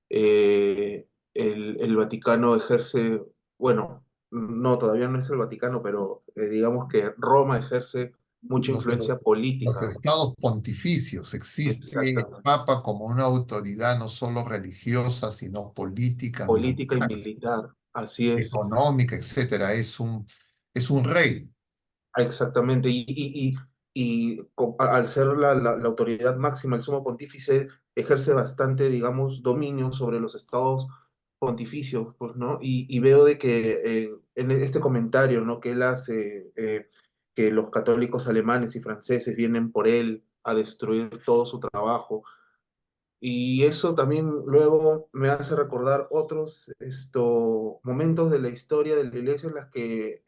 el Vaticano ejerce, bueno, no, todavía no es el Vaticano, pero digamos que Roma ejerce mucha Los, influencia los política, estados pontificios, existe el exactamente, Papa como una autoridad no solo religiosa, sino política, política y militar, militar, así es. económica, etcétera. Es un rey. Exactamente, al ser la autoridad máxima, el sumo pontífice ejerce bastante, digamos, dominio sobre los estados pontificios, pues, ¿no? Y veo de que en este comentario, ¿no? Que él hace, que los católicos alemanes y franceses vienen por él a destruir todo su trabajo, y eso también luego me hace recordar otros momentos de la historia de la iglesia en las que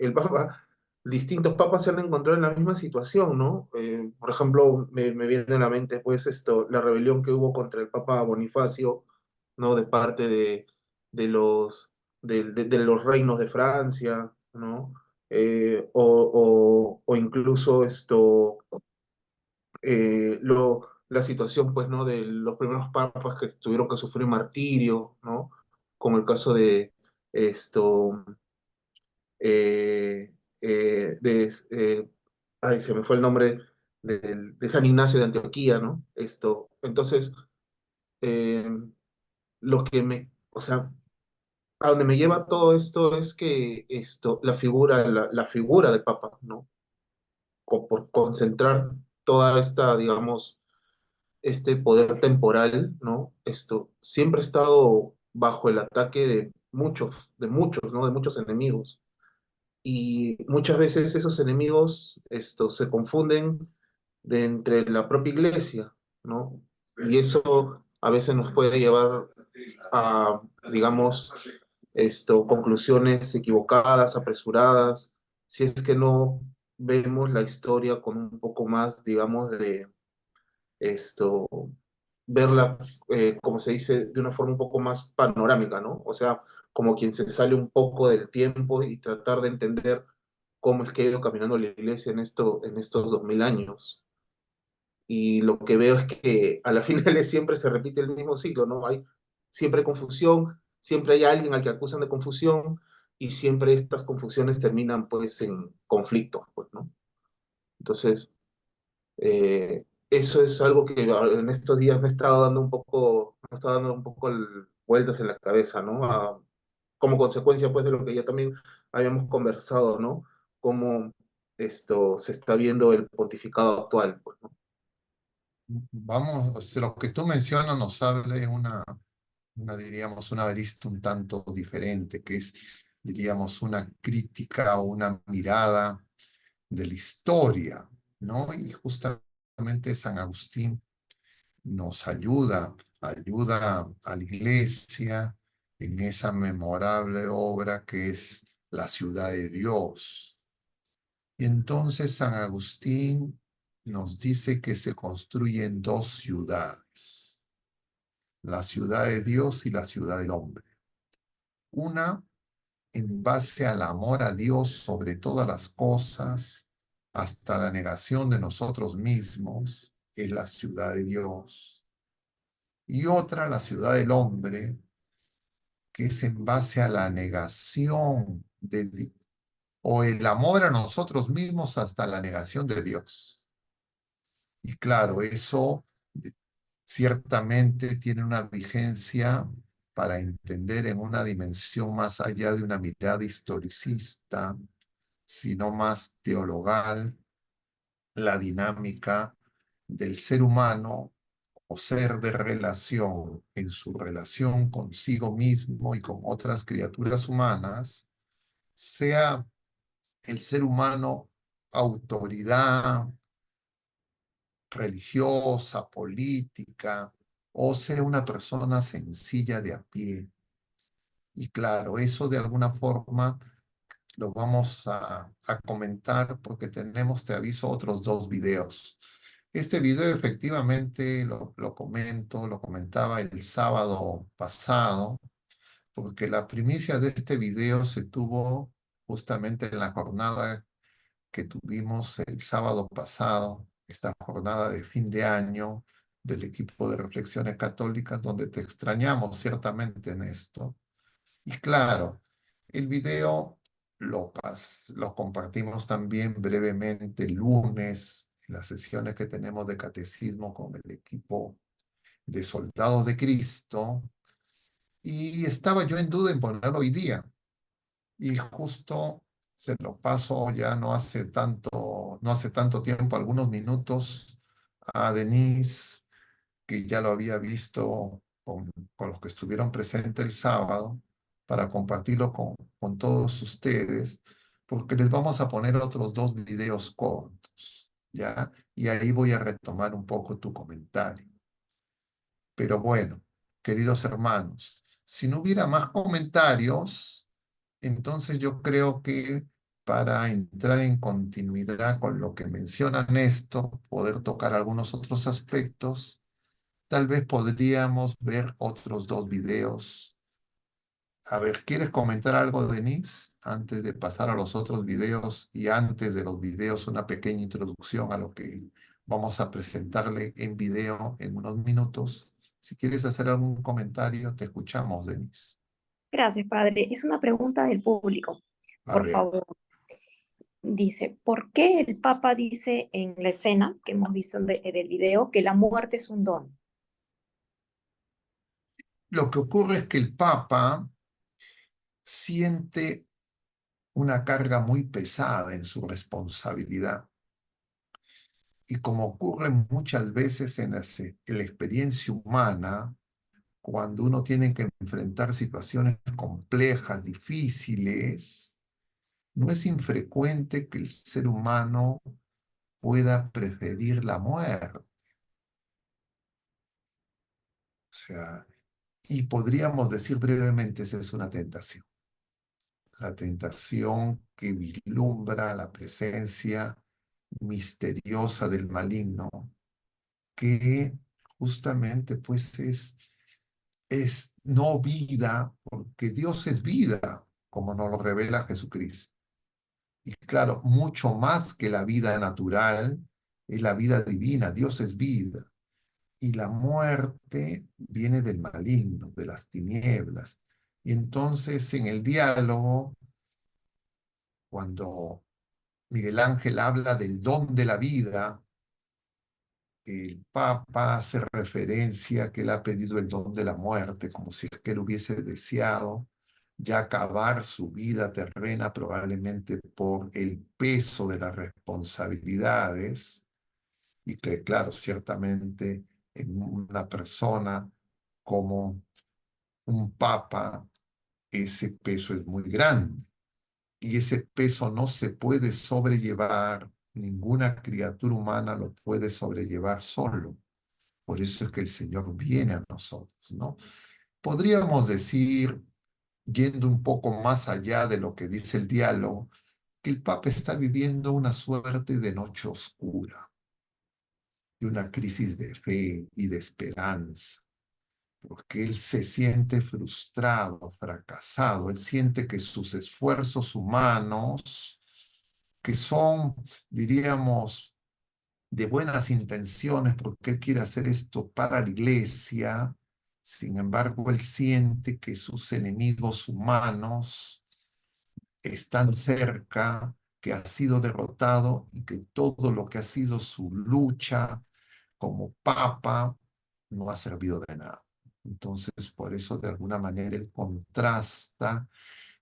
distintos papas se han encontrado en la misma situación, ¿no? Por ejemplo, me viene a la mente pues la rebelión que hubo contra el Papa Bonifacio, ¿no? De parte de los reinos de Francia, ¿no? O incluso la situación, pues, ¿no? De los primeros papas que tuvieron que sufrir martirio, ¿no? Como el caso de esto, eh, de, ay, se me fue el nombre, de San Ignacio de Antioquía, ¿no? Entonces, eh, o sea, a donde me lleva todo esto es que la figura del Papa, ¿no? Por concentrar toda esta, digamos, este poder temporal, ¿no? Siempre ha estado bajo el ataque de muchos, ¿no? De muchos enemigos. Y muchas veces esos enemigos, se confunden de entre la propia iglesia, ¿no? Y eso a veces nos puede llevar a, digamos, conclusiones equivocadas, apresuradas, si es que no vemos la historia con un poco más, digamos, de esto, verla, como se dice, de una forma un poco más panorámica, ¿no? O sea, como quien se sale un poco del tiempo y tratar de entender cómo es que ha ido caminando la iglesia en estos 2000 años. Y lo que veo es que a la final siempre se repite el mismo ciclo, ¿no? Hay siempre confusión, siempre hay alguien al que acusan de confusión y siempre estas confusiones terminan pues en conflictos, pues, ¿no? Entonces, eso es algo que en estos días me ha estado dando un poco vueltas en la cabeza, ¿no? Como consecuencia, pues, de lo que ya también habíamos conversado, ¿no? Cómo esto se está viendo el pontificado actual, pues, ¿no? Vamos, o sea, lo que tú mencionas nos habla de diríamos, una arista un tanto diferente, que es, diríamos, una crítica o una mirada de la historia, ¿no? Y justamente San Agustín nos ayuda a la iglesia en esa memorable obra que es La ciudad de Dios. Y entonces San Agustín nos dice que se construyen dos ciudades, la ciudad de Dios y la ciudad del hombre. Una en base al amor a Dios sobre todas las cosas, hasta la negación de nosotros mismos, es la ciudad de Dios. Y otra, la ciudad del hombre, que es en base a la negación o el amor a nosotros mismos hasta la negación de Dios. Y claro, eso ciertamente tiene una vigencia para entender en una dimensión más allá de una mirada historicista, sino más teologal, la dinámica del ser humano o ser de relación en su relación consigo mismo y con otras criaturas humanas, sea el ser humano autoridad religiosa, política, o sea una persona sencilla de a pie. Y claro, eso de alguna forma lo vamos a comentar porque tenemos, te aviso, otros dos videos. Este video efectivamente lo comentaba el sábado pasado, porque la primicia de este video se tuvo justamente en la jornada que tuvimos el sábado pasado, esta jornada de fin de año del equipo de reflexiones católicas, donde te extrañamos ciertamente en esto. Y claro, el video lo compartimos también brevemente el lunes en las sesiones que tenemos de catecismo con el equipo de Soldados de Cristo, y estaba yo en duda en ponerlo hoy día. Y justo se lo paso ya no hace tanto tiempo, algunos minutos, a Denise, que ya lo había visto con los que estuvieron presentes el sábado, para compartirlo con todos ustedes, porque les vamos a poner otros dos videos cortos, ¿ya? Y ahí voy a retomar un poco tu comentario. Pero bueno, queridos hermanos, si no hubiera más comentarios, entonces yo creo que para entrar en continuidad con lo que menciona Néstor, poder tocar algunos otros aspectos, tal vez podríamos ver otros dos videos. A ver, ¿quieres comentar algo, Denise? Antes de pasar a los otros videos y antes de los videos, una pequeña introducción a lo que vamos a presentarle en video en unos minutos. Si quieres hacer algún comentario, te escuchamos, Denise. Gracias, padre. Es una pregunta del público, A por ver, favor. dice, ¿por qué el Papa dice en la escena que hemos visto del video que la muerte es un don? Lo que ocurre es que el Papa siente una carga muy pesada en su responsabilidad. Y como ocurre muchas veces en la experiencia humana, cuando uno tiene que enfrentar situaciones complejas, difíciles, no es infrecuente que el ser humano pueda preferir la muerte. O sea, y podríamos decir brevemente, esa es una tentación. La tentación que vislumbra la presencia misteriosa del maligno, que justamente pues es no vida, porque Dios es vida, como nos lo revela Jesucristo. Y claro, mucho más que la vida natural, es la vida divina, Dios es vida. Y la muerte viene del maligno, de las tinieblas. Y entonces en el diálogo, cuando Miguel Ángel habla del don de la vida, el Papa hace referencia a que él ha pedido el don de la muerte, como si es que él hubiese deseado ya acabar su vida terrena, probablemente por el peso de las responsabilidades, y que, claro, ciertamente en una persona como un Papa, ese peso es muy grande. Y ese peso no se puede sobrellevar, ninguna criatura humana lo puede sobrellevar solo. Por eso es que el Señor viene a nosotros, ¿no? Podríamos decir, yendo un poco más allá de lo que dice el diálogo, que el Papa está viviendo una suerte de noche oscura, de una crisis de fe y de esperanza, porque él se siente frustrado, fracasado, él siente que sus esfuerzos humanos, que son, diríamos, de buenas intenciones, porque él quiere hacer esto para la iglesia, sin embargo, él siente que sus enemigos humanos están cerca, que ha sido derrotado y que todo lo que ha sido su lucha como papa no ha servido de nada. Entonces, por eso, de alguna manera, él contrasta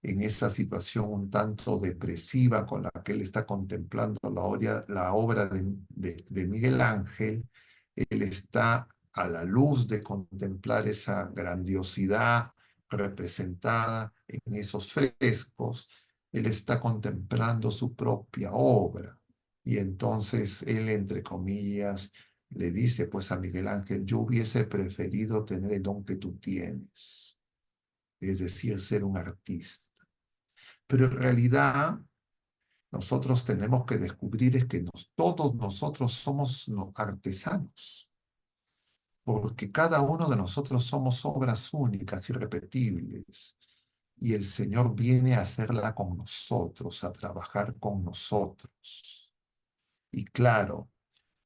en esa situación un tanto depresiva con la que él está contemplando la obra de Miguel Ángel. Él está a la luz de contemplar esa grandiosidad representada en esos frescos. Él está contemplando su propia obra. Y entonces él, entre comillas, le dice pues a Miguel Ángel: yo hubiese preferido tener el don que tú tienes, es decir, ser un artista. Pero en realidad nosotros tenemos que descubrir es que todos nosotros somos artesanos, porque cada uno de nosotros somos obras únicas, irrepetibles, y el Señor viene a hacerla con nosotros, a trabajar con nosotros. Y claro,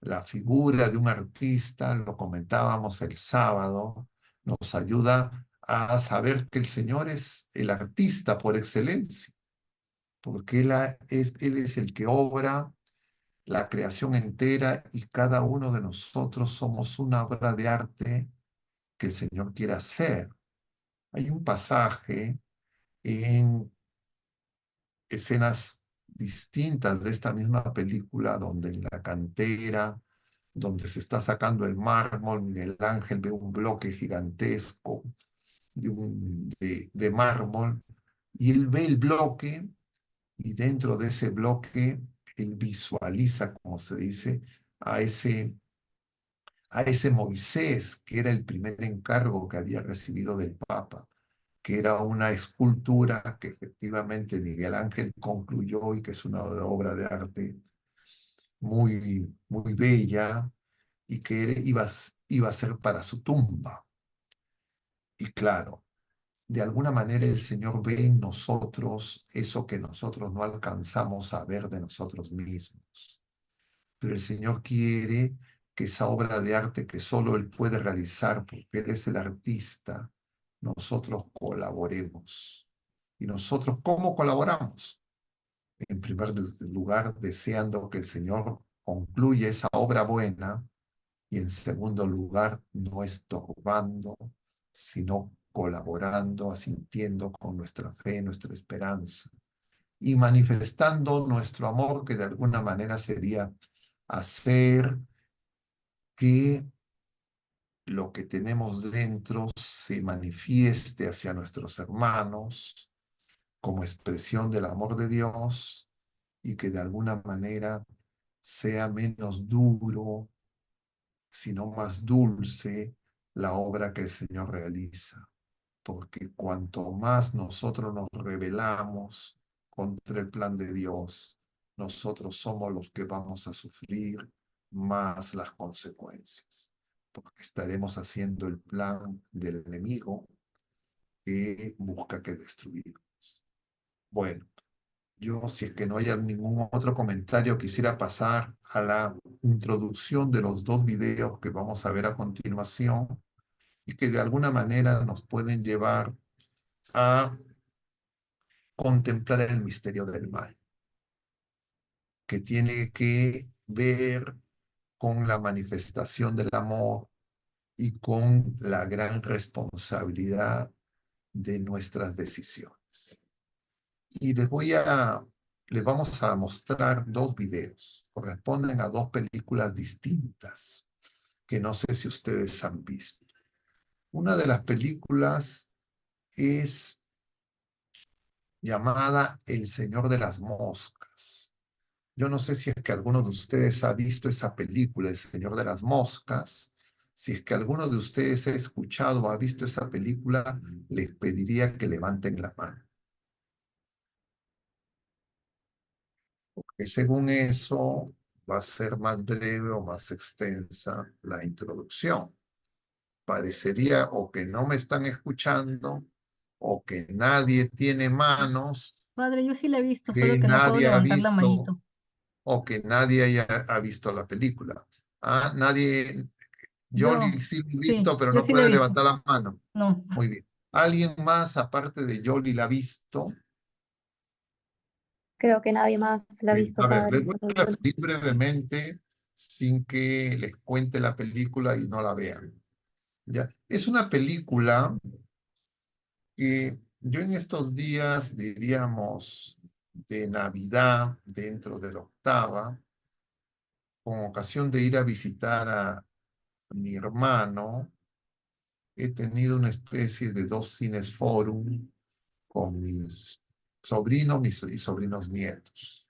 la figura de un artista, lo comentábamos el sábado, nos ayuda a saber que el Señor es el artista por excelencia, porque Él es el que obra la creación entera y cada uno de nosotros somos una obra de arte que el Señor quiere hacer. Hay un pasaje en escenas distintas de esta misma película donde en la cantera, donde se está sacando el mármol, Miguel Ángel ve un bloque gigantesco de mármol y él ve el bloque y dentro de ese bloque él visualiza, como se dice, a ese Moisés, que era el primer encargo que había recibido del Papa, que era una escultura que efectivamente Miguel Ángel concluyó y que es una obra de arte muy, muy bella y que iba a ser para su tumba. Y claro, de alguna manera el Señor ve en nosotros eso que nosotros no alcanzamos a ver de nosotros mismos. Pero el Señor quiere que esa obra de arte que solo Él puede realizar, porque Él es el artista, nosotros colaboremos. ¿Y nosotros cómo colaboramos? En primer lugar, deseando que el Señor concluya esa obra buena y en segundo lugar, no estorbando, sino colaborando, asintiendo con nuestra fe, nuestra esperanza y manifestando nuestro amor, que de alguna manera sería hacer que lo que tenemos dentro se manifieste hacia nuestros hermanos como expresión del amor de Dios y que de alguna manera sea menos duro, sino más dulce la obra que el Señor realiza. Porque cuanto más nosotros nos rebelamos contra el plan de Dios, nosotros somos los que vamos a sufrir más las consecuencias, porque estaremos haciendo el plan del enemigo que busca que destruir. Bueno, yo, si es que no haya ningún otro comentario, quisiera pasar a la introducción de los dos videos que vamos a ver a continuación y que de alguna manera nos pueden llevar a contemplar el misterio del mal, que tiene que ver con la manifestación del amor y con la gran responsabilidad de nuestras decisiones. Y les vamos a mostrar dos videos, corresponden a dos películas distintas, que no sé si ustedes han visto. Una de las películas es llamada El Señor de las Moscas. Yo no sé si es que alguno de ustedes ha visto esa película, El Señor de las Moscas. Si es que alguno de ustedes ha escuchado o ha visto esa película, les pediría que levanten la mano. Que según eso va a ser más breve o más extensa la introducción. Parecería o que no me están escuchando o que nadie tiene manos, Padre, yo sí la he visto, solo que que no puedo nadie ha levantar la visto manito. o que nadie ha visto la película. Ah, nadie, Yo, Yoli sí lo ha sí, visto, pero yo no sí la he puede visto. levantar la mano. No, Muy bien. ¿Alguien más, aparte de Yoli, la ha visto? Creo que nadie más la ha A visto, ver, les padre. voy a referir brevemente sin que les cuente la película y no la vean. ¿Ya? Es una película que yo en estos días, diríamos, de Navidad, dentro de la octava, con ocasión de ir a visitar a mi hermano, he tenido una especie de dos cines forum con mis sobrinos y sobrinos nietos.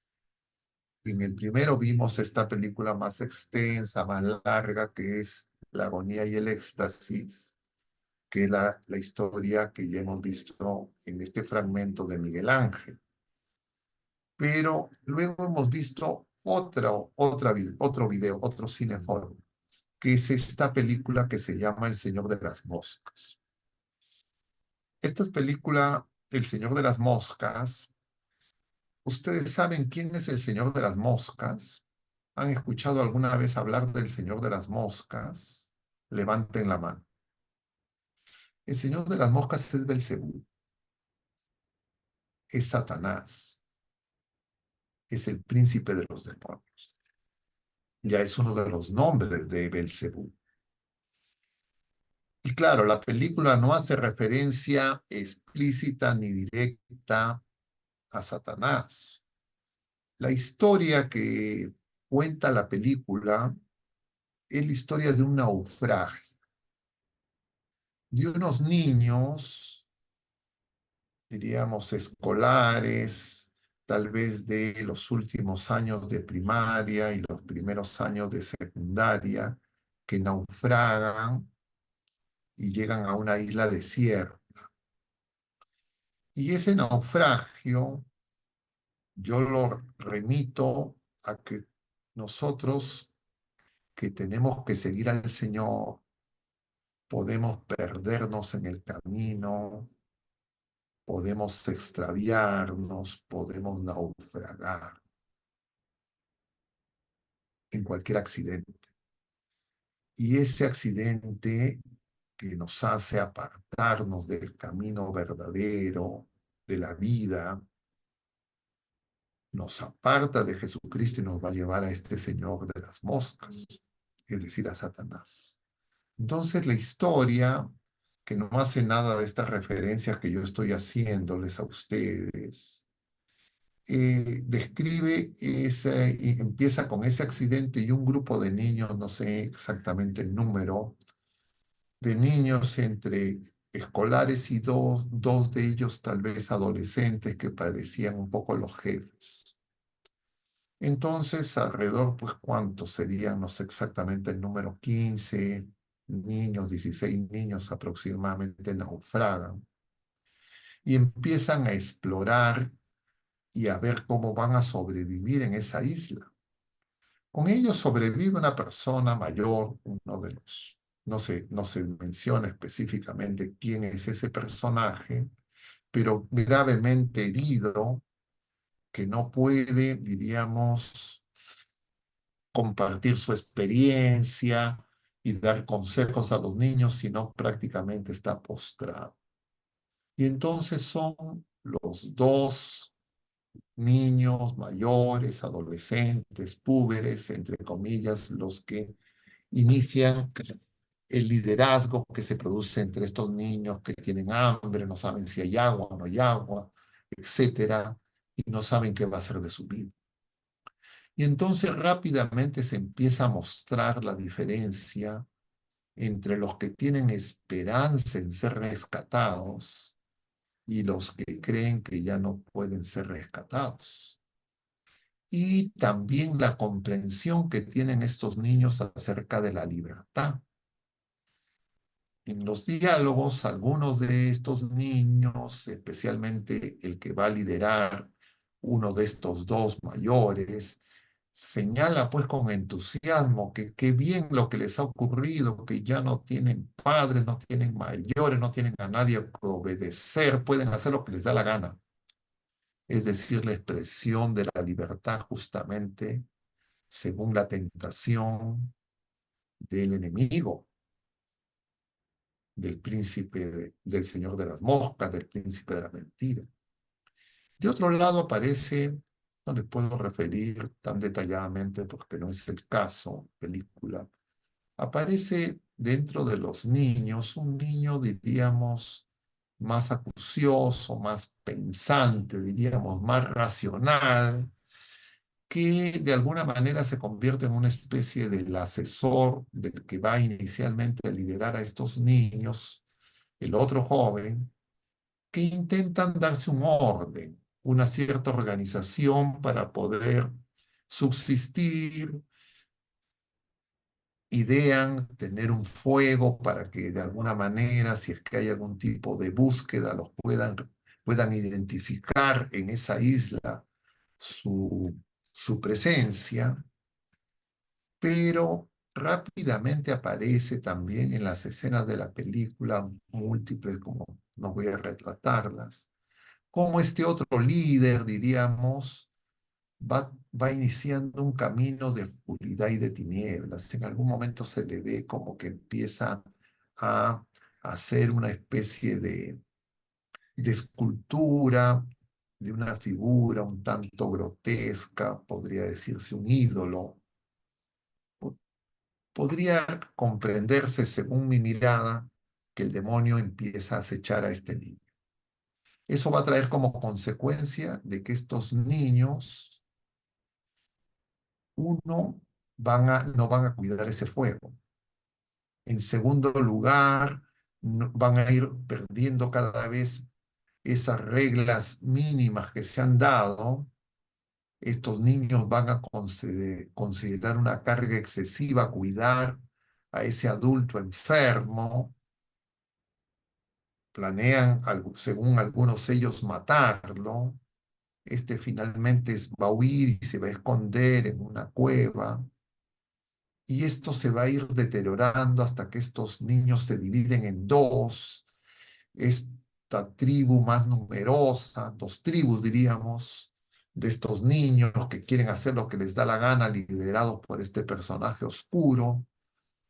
En el primero vimos esta película más extensa, más larga, que es La agonía y el éxtasis, que es la historia que ya hemos visto en este fragmento de Miguel Ángel. Pero luego hemos visto otro video, otro cineforum, que es esta película que se llama El Señor de las Moscas. Esta es película, El Señor de las Moscas. ¿Ustedes saben quién es el Señor de las Moscas? ¿Han escuchado alguna vez hablar del Señor de las Moscas? Levanten la mano. El Señor de las Moscas es Belcebú, es Satanás, es el príncipe de los demonios. Ya es uno de los nombres de Belcebú. Y claro, la película no hace referencia explícita ni directa a Satanás. La historia que cuenta la película es la historia de un naufragio, de unos niños, diríamos escolares, tal vez de los últimos años de primaria y los primeros años de secundaria, que naufragan y llegan a una isla desierta. Y ese naufragio yo lo remito a que nosotros que tenemos que seguir al Señor, podemos perdernos en el camino, podemos extraviarnos, podemos naufragar en cualquier accidente. Y ese accidente que nos hace apartarnos del camino verdadero, de la vida, nos aparta de Jesucristo y nos va a llevar a este señor de las moscas, es decir, a Satanás. Entonces la historia, que no hace nada de estas referencias que yo estoy haciéndoles a ustedes, describe y empieza con ese accidente y un grupo de niños, no sé exactamente el número, de niños entre escolares y dos de ellos tal vez adolescentes que parecían un poco los jefes. Entonces, alrededor, pues, ¿cuántos serían? No sé exactamente el número, 15 niños, 16 niños aproximadamente naufragan y empiezan a explorar y a ver cómo van a sobrevivir en esa isla. Con ellos sobrevive una persona mayor, uno de los, no se menciona específicamente quién es ese personaje, pero gravemente herido, que no puede, diríamos, compartir su experiencia y dar consejos a los niños, sino prácticamente está postrado. Y entonces son los dos niños mayores, adolescentes, púberes, entre comillas, los que inician el liderazgo que se produce entre estos niños que tienen hambre, no saben si hay agua o no hay agua, etcétera, y no saben qué va a ser de su vida. Y entonces rápidamente se empieza a mostrar la diferencia entre los que tienen esperanza en ser rescatados y los que creen que ya no pueden ser rescatados. Y también la comprensión que tienen estos niños acerca de la libertad. En los diálogos, algunos de estos niños, especialmente el que va a liderar uno de estos dos mayores, señala pues con entusiasmo que qué bien lo que les ha ocurrido, que ya no tienen padres, no tienen mayores, no tienen a nadie que obedecer, pueden hacer lo que les da la gana. Es decir, la expresión de la libertad justamente según la tentación del enemigo, del príncipe, del señor de las moscas, del príncipe de la mentira. De otro lado aparece, no les puedo referir tan detalladamente porque no es el caso, película, aparece dentro de los niños un niño, diríamos, más acucioso, más pensante, diríamos, más racional, que de alguna manera se convierte en una especie del asesor del que va inicialmente a liderar a estos niños, el otro joven, que intentan darse un orden, una cierta organización para poder subsistir, idean tener un fuego para que de alguna manera, si es que hay algún tipo de búsqueda, los puedan identificar en esa isla su presencia, pero rápidamente aparece también en las escenas de la película, múltiples, como no voy a retratarlas, como este otro líder, diríamos, va iniciando un camino de oscuridad y de tinieblas. En algún momento se le ve como que empieza a hacer una especie de escultura, de una figura un tanto grotesca, podría decirse un ídolo. Podría comprenderse, según mi mirada, que el demonio empieza a acechar a este niño. Eso va a traer como consecuencia de que estos niños, uno, no van a cuidar ese fuego. En segundo lugar, van a ir perdiendo cada vez esas reglas mínimas que se han dado. Estos niños van a considerar una carga excesiva cuidar a ese adulto enfermo. Planean, según algunos ellos, matarlo. Este finalmente va a huir y se va a esconder en una cueva. Y esto se va a ir deteriorando hasta que estos niños se dividen en dos. Esta tribu más numerosa, dos tribus diríamos, de estos niños que quieren hacer lo que les da la gana, liderados por este personaje oscuro,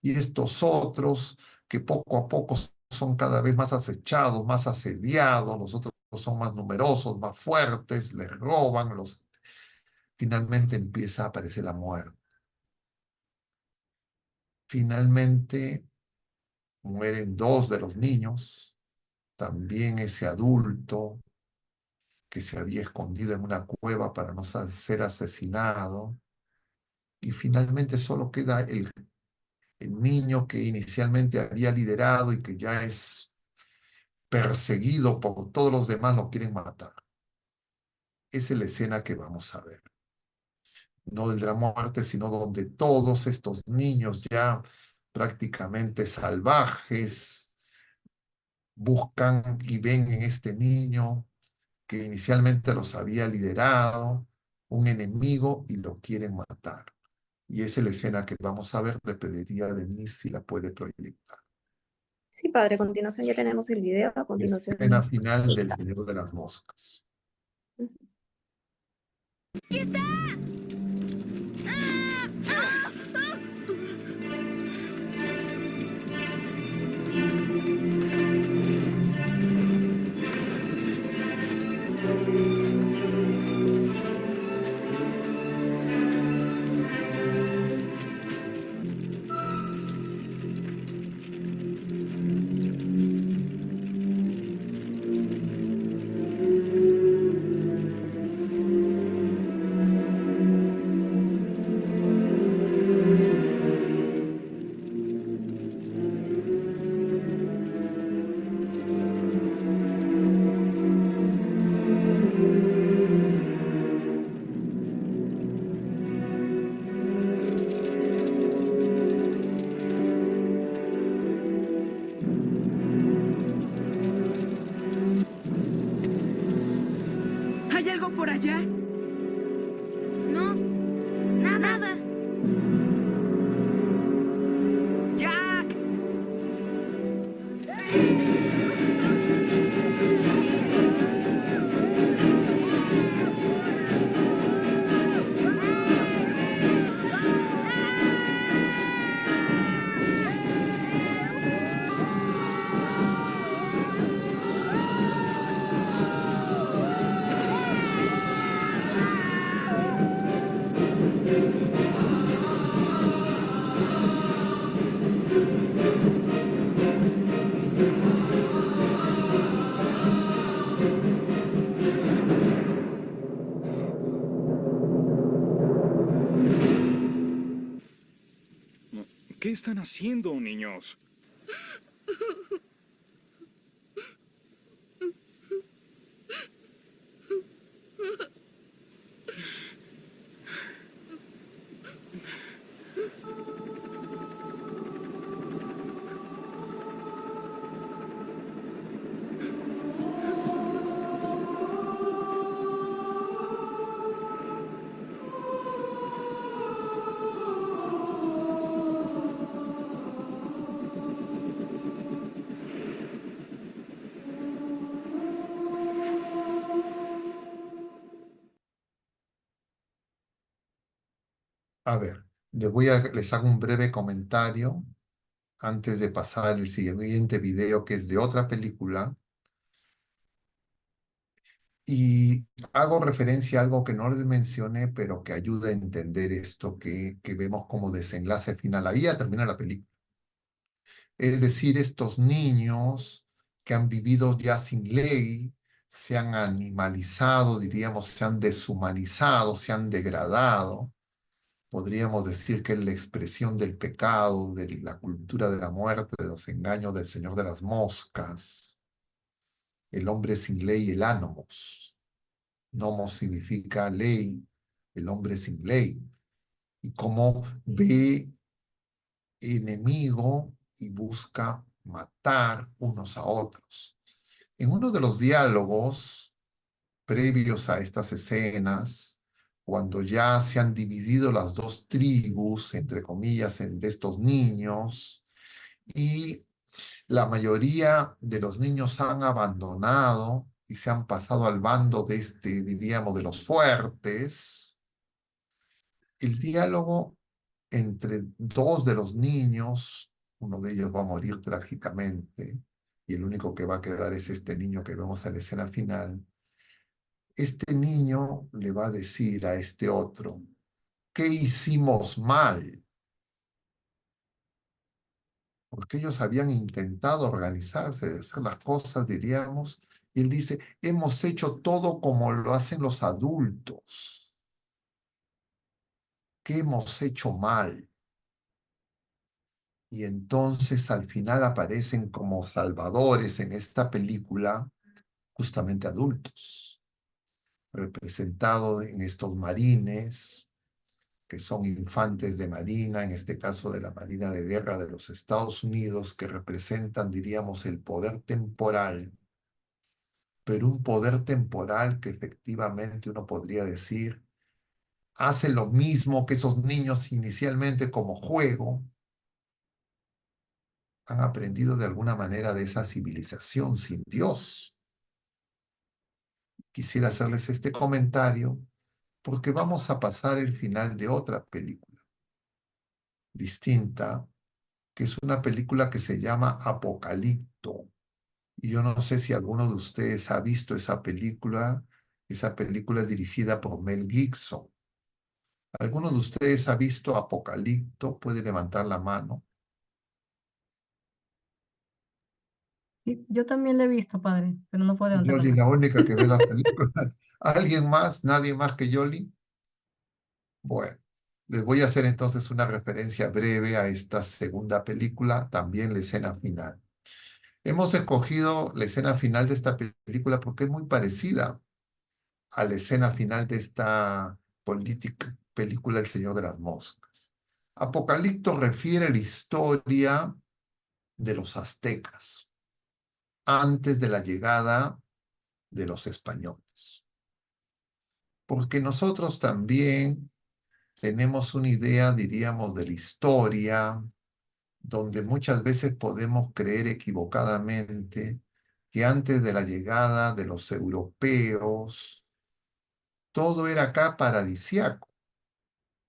y estos otros que poco a poco son cada vez más acechados, más asediados, los otros son más numerosos, más fuertes, les roban, finalmente empieza a aparecer la muerte. Finalmente mueren dos de los niños, también ese adulto que se había escondido en una cueva para no ser asesinado, y finalmente solo queda el niño que inicialmente había liderado y que ya es perseguido por todos los demás, lo quieren matar. Esa es la escena que vamos a ver. No de la muerte, sino donde todos estos niños ya prácticamente salvajes buscan y ven en este niño que inicialmente los había liderado un enemigo y lo quieren matar. Y esa es la escena que vamos a ver. Le pediría a Denise si la puede proyectar. Sí, padre, a continuación ya tenemos el video, a Escena continuación final del está. Señor de las Moscas. ¡Aquí está! ¿Hay algo por allá? No, nada. ¡Jack! ¿Qué están haciendo, niños? A ver, les hago un breve comentario antes de pasar al siguiente video, que es de otra película. Y hago referencia a algo que no les mencioné, pero que ayuda a entender esto que vemos como desenlace final. Ahí ya termina la película. Es decir, estos niños que han vivido ya sin ley, se han animalizado, diríamos, se han deshumanizado, se han degradado. Podríamos decir que es la expresión del pecado, de la cultura de la muerte, de los engaños del Señor de las Moscas. El hombre sin ley, el anomos. Nomos significa ley, el hombre sin ley. Y cómo ve enemigo y busca matar unos a otros. En uno de los diálogos previos a estas escenas, cuando ya se han dividido las dos tribus, entre comillas, de estos niños, y la mayoría de los niños han abandonado y se han pasado al bando de diríamos, de los fuertes, el diálogo entre dos de los niños, uno de ellos va a morir trágicamente, y el único que va a quedar es este niño que vemos en la escena final, este niño le va a decir a este otro, ¿qué hicimos mal? Porque ellos habían intentado organizarse, hacer las cosas, diríamos, y él dice, hemos hecho todo como lo hacen los adultos. ¿Qué hemos hecho mal? Y entonces al final aparecen como salvadores en esta película justamente adultos, representados en estos marines, que son infantes de marina, en este caso de la Marina de Guerra de los Estados Unidos, que representan, diríamos, el poder temporal, pero un poder temporal que efectivamente uno podría decir hace lo mismo que esos niños inicialmente como juego, han aprendido de alguna manera de esa civilización sin Dios. Quisiera hacerles este comentario porque vamos a pasar el final de otra película distinta, que es una película que se llama Apocalipto. Y yo no sé si alguno de ustedes ha visto esa película. Esa película es dirigida por Mel Gibson. ¿Alguno de ustedes ha visto Apocalipto? Puede levantar la mano. Sí, yo también la he visto, padre, pero no puedo levantar la Yoli, mano. la única que ve la película. ¿Alguien más? ¿Nadie más que Yoli? Bueno, les voy a hacer entonces una referencia breve a esta segunda película, también la escena final. Hemos escogido la escena final de esta película porque es muy parecida a la escena final de esta película El Señor de las Moscas. Apocalipto refiere la historia de los aztecas antes de la llegada de los españoles. Porque nosotros también tenemos una idea, diríamos, de la historia, donde muchas veces podemos creer equivocadamente que antes de la llegada de los europeos, todo era acá paradisiaco,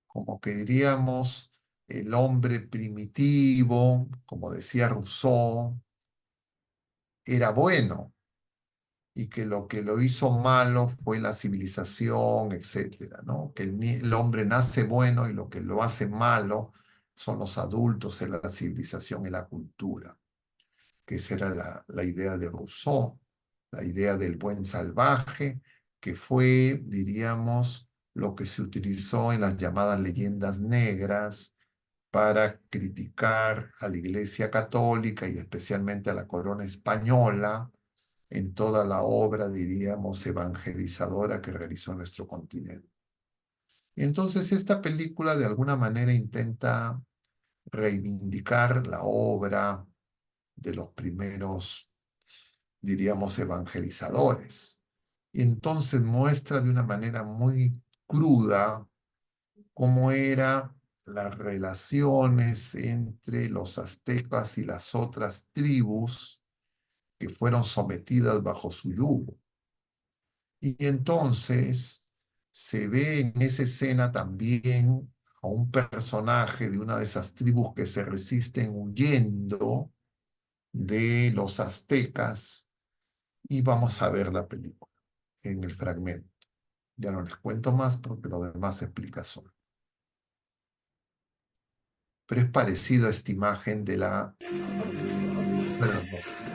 como que diríamos el hombre primitivo, como decía Rousseau, era bueno y que lo hizo malo fue la civilización, etcétera, ¿no? Que el hombre nace bueno y lo que lo hace malo son los adultos, es la civilización y la cultura, que esa era la idea de Rousseau, la idea del buen salvaje, que fue, diríamos, lo que se utilizó en las llamadas leyendas negras para criticar a la Iglesia Católica y especialmente a la corona española en toda la obra, diríamos, evangelizadora que realizó nuestro continente. Y entonces esta película de alguna manera intenta reivindicar la obra de los primeros, diríamos, evangelizadores. Y entonces muestra de una manera muy cruda cómo eran las relaciones entre los aztecas y las otras tribus que fueron sometidas bajo su yugo. Y entonces se ve en esa escena también a un personaje de una de esas tribus que se resisten huyendo de los aztecas y vamos a ver la película en el fragmento. Ya no les cuento más porque lo demás se explica solo. Pero es parecido a esta imagen de la... Perdón, no.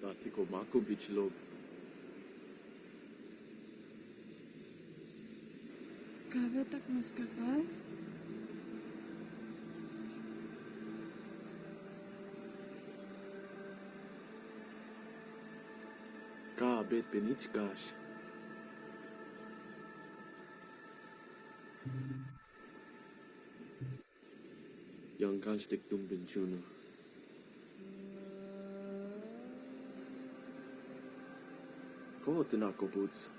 Básico Markovic Lob. Cabe tak naskakal? Ka bet Benichkash. Yang Kanstik Dumbenchuno. Como Tinako Boots?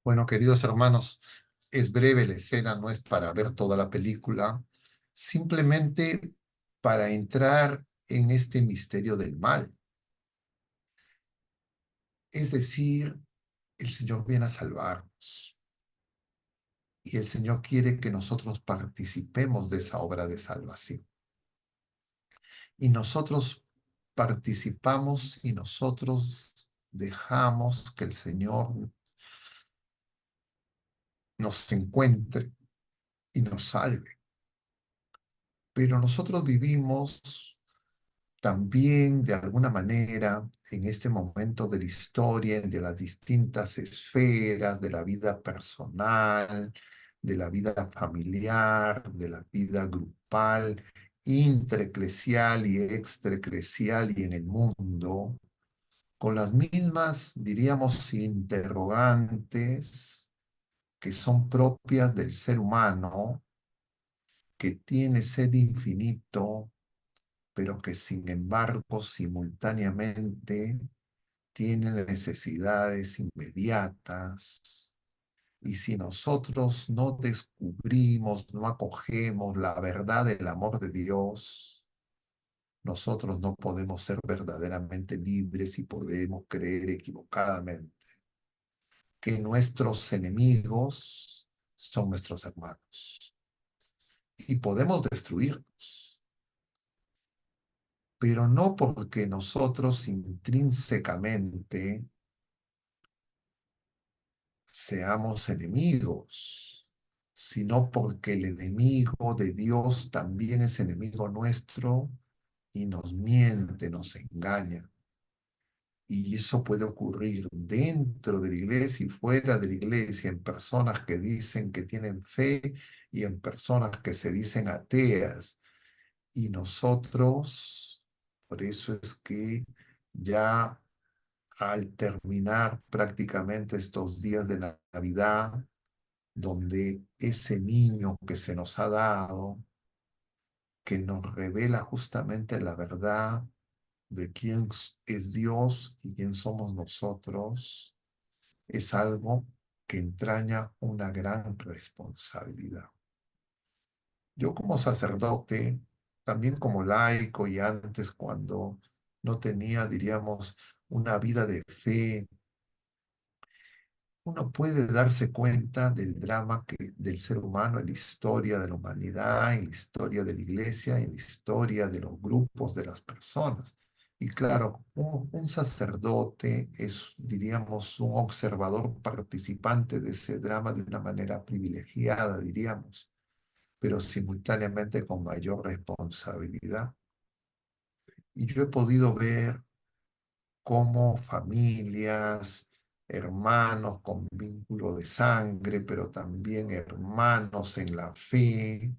Bueno, queridos hermanos, es breve la escena, no es para ver toda la película, simplemente para entrar en este misterio del mal. Es decir, el Señor viene a salvarnos y el Señor quiere que nosotros participemos de esa obra de salvación. Y nosotros participamos y nosotros dejamos que el Señor nos encuentre y nos salve. Pero nosotros vivimos también de alguna manera en este momento de la historia, de las distintas esferas de la vida personal, de la vida familiar, de la vida grupal, intraeclesial y extraeclesial y en el mundo, con las mismas, diríamos, interrogantes que son propias del ser humano, que tiene sed infinito, pero que sin embargo simultáneamente tiene necesidades inmediatas. Y si nosotros no descubrimos, no acogemos la verdad del amor de Dios, nosotros no podemos ser verdaderamente libres y podemos creer equivocadamente que nuestros enemigos son nuestros hermanos. Y podemos destruirlos, pero no porque nosotros intrínsecamente seamos enemigos, sino porque el enemigo de Dios también es enemigo nuestro y nos miente, nos engaña. Y eso puede ocurrir dentro de la iglesia y fuera de la iglesia, en personas que dicen que tienen fe y en personas que se dicen ateas. Y nosotros, por eso es que ya al terminar prácticamente estos días de Navidad, donde ese niño que se nos ha dado, que nos revela justamente la verdad de quién es Dios y quién somos nosotros, es algo que entraña una gran responsabilidad. Yo como sacerdote, también como laico y antes cuando no tenía, diríamos, una vida de fe, uno puede darse cuenta del drama del ser humano en la historia de la humanidad, en la historia de la iglesia, en la historia de los grupos de las personas. Y claro, un sacerdote es, diríamos, un observador participante de ese drama de una manera privilegiada, diríamos, pero simultáneamente con mayor responsabilidad. Y yo he podido ver cómo familias, hermanos con vínculo de sangre, pero también hermanos en la fe,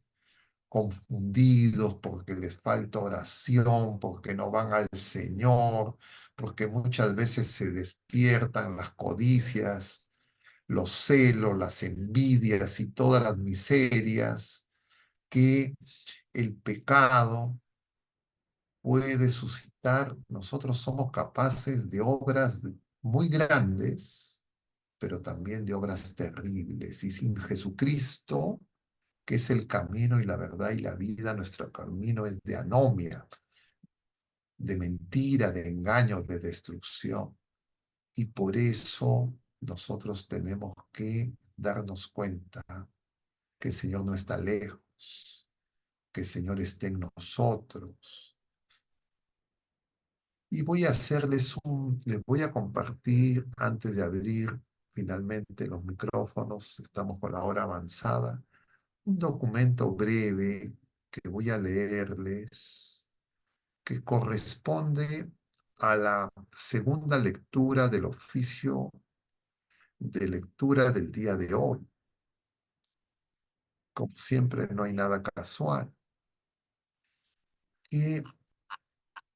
confundidos porque les falta oración, porque no van al Señor, porque muchas veces se despiertan las codicias, los celos, las envidias y todas las miserias que el pecado puede suscitar, nosotros somos capaces de obras muy grandes, pero también de obras terribles. Y sin Jesucristo, que es el camino y la verdad y la vida, nuestro camino es de anomia, de mentira, de engaño, de destrucción. Y por eso nosotros tenemos que darnos cuenta que el Señor no está lejos, que el Señor esté en nosotros. Y voy a les voy a compartir antes de abrir finalmente los micrófonos, estamos con la hora avanzada, un documento breve que voy a leerles, que corresponde a la segunda lectura del oficio de lectura del día de hoy. Como siempre, no hay nada casual. ¿Qué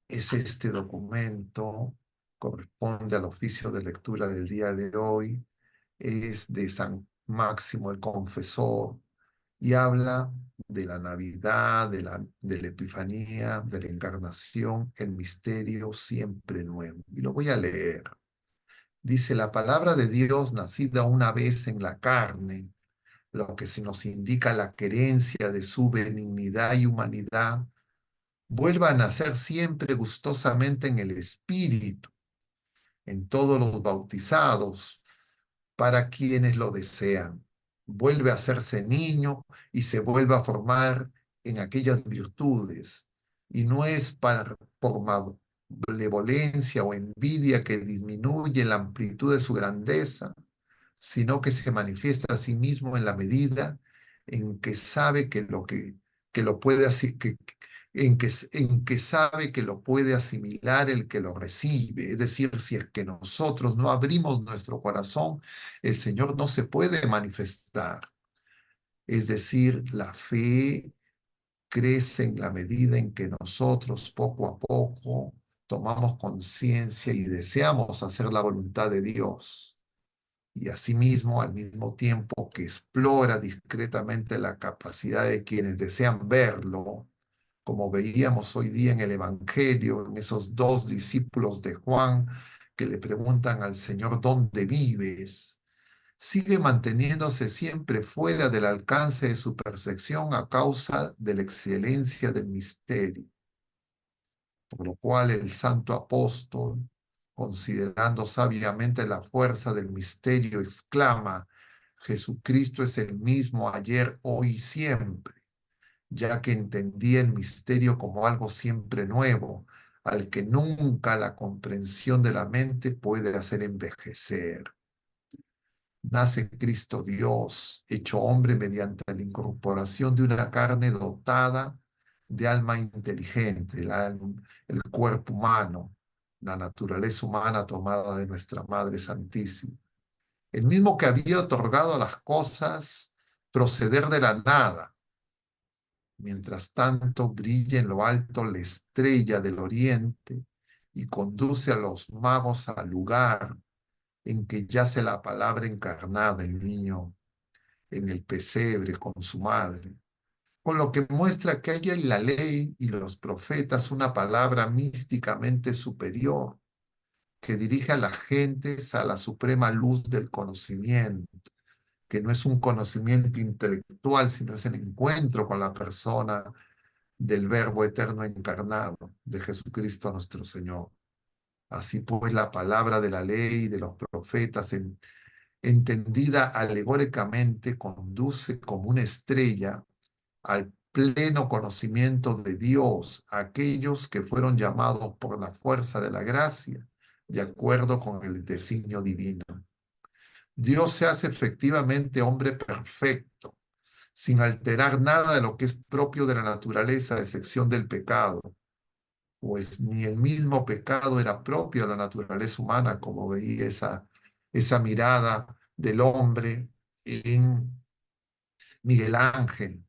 es este documento? Corresponde al oficio de lectura del día de hoy. Es de San Máximo el Confesor y habla de la Navidad, de la Epifanía, de la Encarnación, el misterio siempre nuevo. Y lo voy a leer. Dice: la palabra de Dios nacida una vez en la carne, lo que se nos indica la querencia de su benignidad y humanidad, vuelva a nacer siempre gustosamente en el Espíritu, en todos los bautizados, para quienes lo desean. Vuelve a hacerse niño y se vuelve a formar en aquellas virtudes. Y no es por malevolencia o envidia que disminuye la amplitud de su grandeza, sino que se manifiesta a sí mismo en la medida en que sabe que lo puede en que sabe que lo puede asimilar el que lo recibe. Es decir, si es que nosotros no abrimos nuestro corazón, el Señor no se puede manifestar. Es decir, la fe crece en la medida en que nosotros poco a poco tomamos conciencia y deseamos hacer la voluntad de Dios. Y asimismo, al mismo tiempo que explora discretamente la capacidad de quienes desean verlo, como veíamos hoy día en el Evangelio, en esos dos discípulos de Juan que le preguntan al Señor: ¿dónde vives? Sigue manteniéndose siempre fuera del alcance de su percepción a causa de la excelencia del misterio. Por lo cual el santo apóstol, considerando sabiamente la fuerza del misterio, exclama: Jesucristo es el mismo ayer, hoy y siempre, ya que entendía el misterio como algo siempre nuevo, al que nunca la comprensión de la mente puede hacer envejecer. Nace Cristo Dios, hecho hombre mediante la incorporación de una carne dotada de alma inteligente, el cuerpo humano, la naturaleza humana tomada de nuestra Madre Santísima. El mismo que había otorgado a las cosas proceder de la nada. Mientras tanto, brilla en lo alto la estrella del oriente y conduce a los magos al lugar en que yace la palabra encarnada, el niño en el pesebre con su madre, con lo que muestra que hay en la ley y los profetas una palabra místicamente superior que dirige a las gentes a la suprema luz del conocimiento, que no es un conocimiento intelectual, sino es el encuentro con la persona del Verbo eterno encarnado, de Jesucristo nuestro Señor. Así pues, la palabra de la ley y de los profetas, entendida alegóricamente, conduce como una estrella al pleno conocimiento de Dios a aquellos que fueron llamados por la fuerza de la gracia, de acuerdo con el designio divino. Dios se hace efectivamente hombre perfecto, sin alterar nada de lo que es propio de la naturaleza, a excepción del pecado, pues ni el mismo pecado era propio de la naturaleza humana, como veía esa mirada del hombre en Miguel Ángel.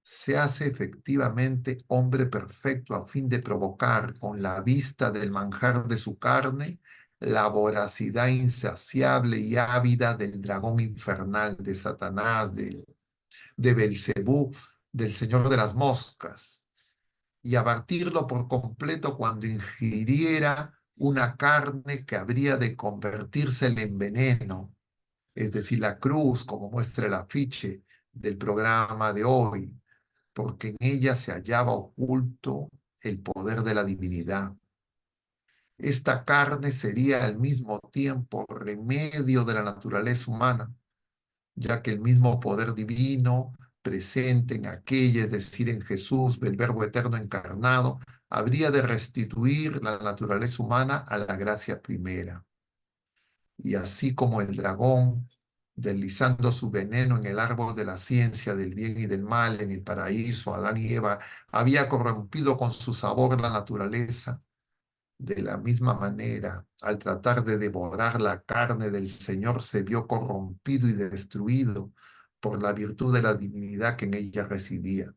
Se hace efectivamente hombre perfecto a fin de provocar con la vista del manjar de su carne la voracidad insaciable y ávida del dragón infernal, de Satanás, de Belcebú, del señor de las moscas, y abatirlo por completo cuando ingiriera una carne que habría de convertírsele en veneno, es decir, la cruz, como muestra el afiche del programa de hoy, porque en ella se hallaba oculto el poder de la divinidad. Esta carne sería al mismo tiempo remedio de la naturaleza humana, ya que el mismo poder divino presente en aquella, es decir, en Jesús, el Verbo eterno encarnado, habría de restituir la naturaleza humana a la gracia primera. Y así como el dragón, deslizando su veneno en el árbol de la ciencia del bien y del mal en el paraíso, Adán y Eva, había corrompido con su sabor la naturaleza, de la misma manera, al tratar de devorar la carne del Señor, se vio corrompido y destruido por la virtud de la divinidad que en ella residía.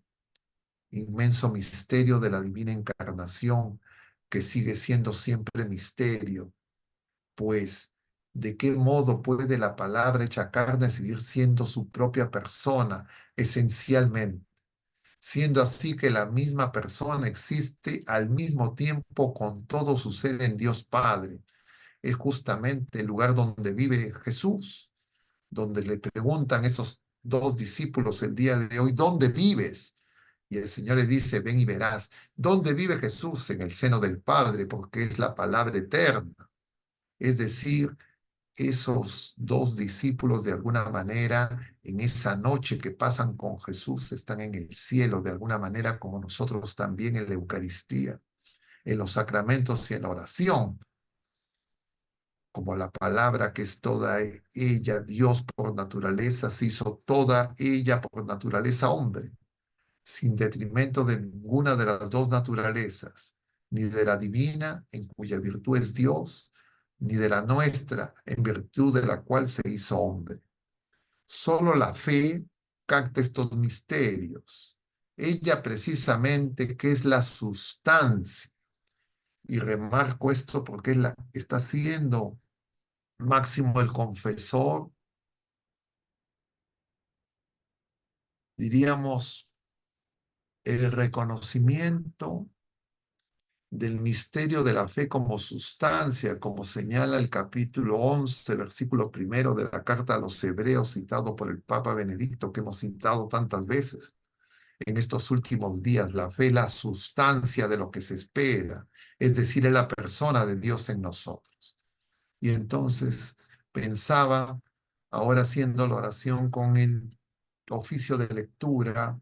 Inmenso misterio de la divina encarnación, que sigue siendo siempre misterio, pues, ¿de qué modo puede la palabra hecha carne seguir siendo su propia persona, esencialmente? Siendo así que la misma persona existe al mismo tiempo con todo su ser en Dios Padre. Es justamente el lugar donde vive Jesús, donde le preguntan esos dos discípulos el día de hoy, ¿dónde vives? Y el Señor les dice, ven y verás. ¿Dónde vive Jesús? En el seno del Padre, porque es la palabra eterna. Es decir, esos dos discípulos de alguna manera en esa noche que pasan con Jesús están en el cielo de alguna manera como nosotros también en la Eucaristía, en los sacramentos y en la oración, como la palabra que es toda ella, Dios por naturaleza, se hizo toda ella por naturaleza hombre, sin detrimento de ninguna de las dos naturalezas, ni de la divina, en cuya virtud es Dios, ni de la nuestra, en virtud de la cual se hizo hombre. Solo la fe capta estos misterios. Ella precisamente que es la sustancia. Y remarco esto porque está siendo Máximo el Confesor, diríamos, el reconocimiento del misterio de la fe como sustancia, como señala el capítulo 11, versículo primero de la carta a los Hebreos, citado por el Papa Benedicto, que hemos citado tantas veces en estos últimos días. La fe, la sustancia de lo que se espera, es decir, es la persona de Dios en nosotros. Y entonces pensaba, ahora haciendo la oración con el oficio de lectura,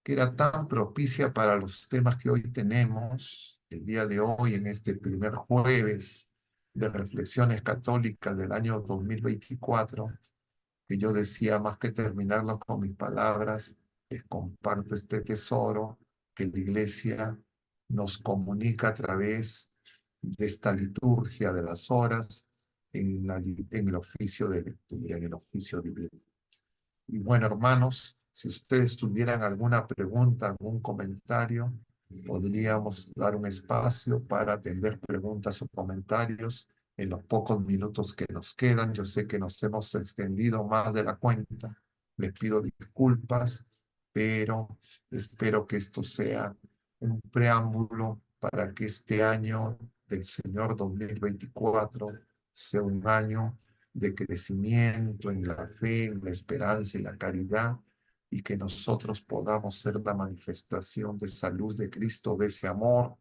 que era tan propicia para los temas que hoy tenemos, el día de hoy, en este primer jueves de reflexiones católicas del año 2024, que yo decía, más que terminarlo con mis palabras, les comparto este tesoro que la Iglesia nos comunica a través de esta liturgia de las horas en el oficio de lectura, en el oficio divino. Y bueno, hermanos, si ustedes tuvieran alguna pregunta, algún comentario, podríamos dar un espacio para atender preguntas o comentarios en los pocos minutos que nos quedan. Yo sé que nos hemos extendido más de la cuenta. Les pido disculpas, pero espero que esto sea un preámbulo para que este año del Señor 2024 sea un año de crecimiento en la fe, en la esperanza y la caridad, y que nosotros podamos ser la manifestación de esa luz de Cristo, de ese amor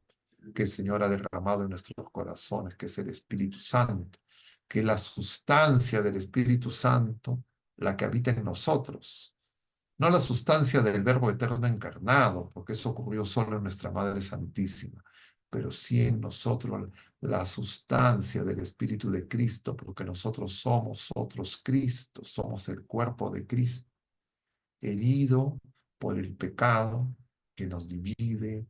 que el Señor ha derramado en nuestros corazones, que es el Espíritu Santo, que es la sustancia del Espíritu Santo, la que habita en nosotros. No la sustancia del Verbo eterno encarnado, porque eso ocurrió solo en nuestra Madre Santísima, pero sí en nosotros la sustancia del Espíritu de Cristo, porque nosotros somos otros Cristo, somos el cuerpo de Cristo, herido por el pecado que nos divide,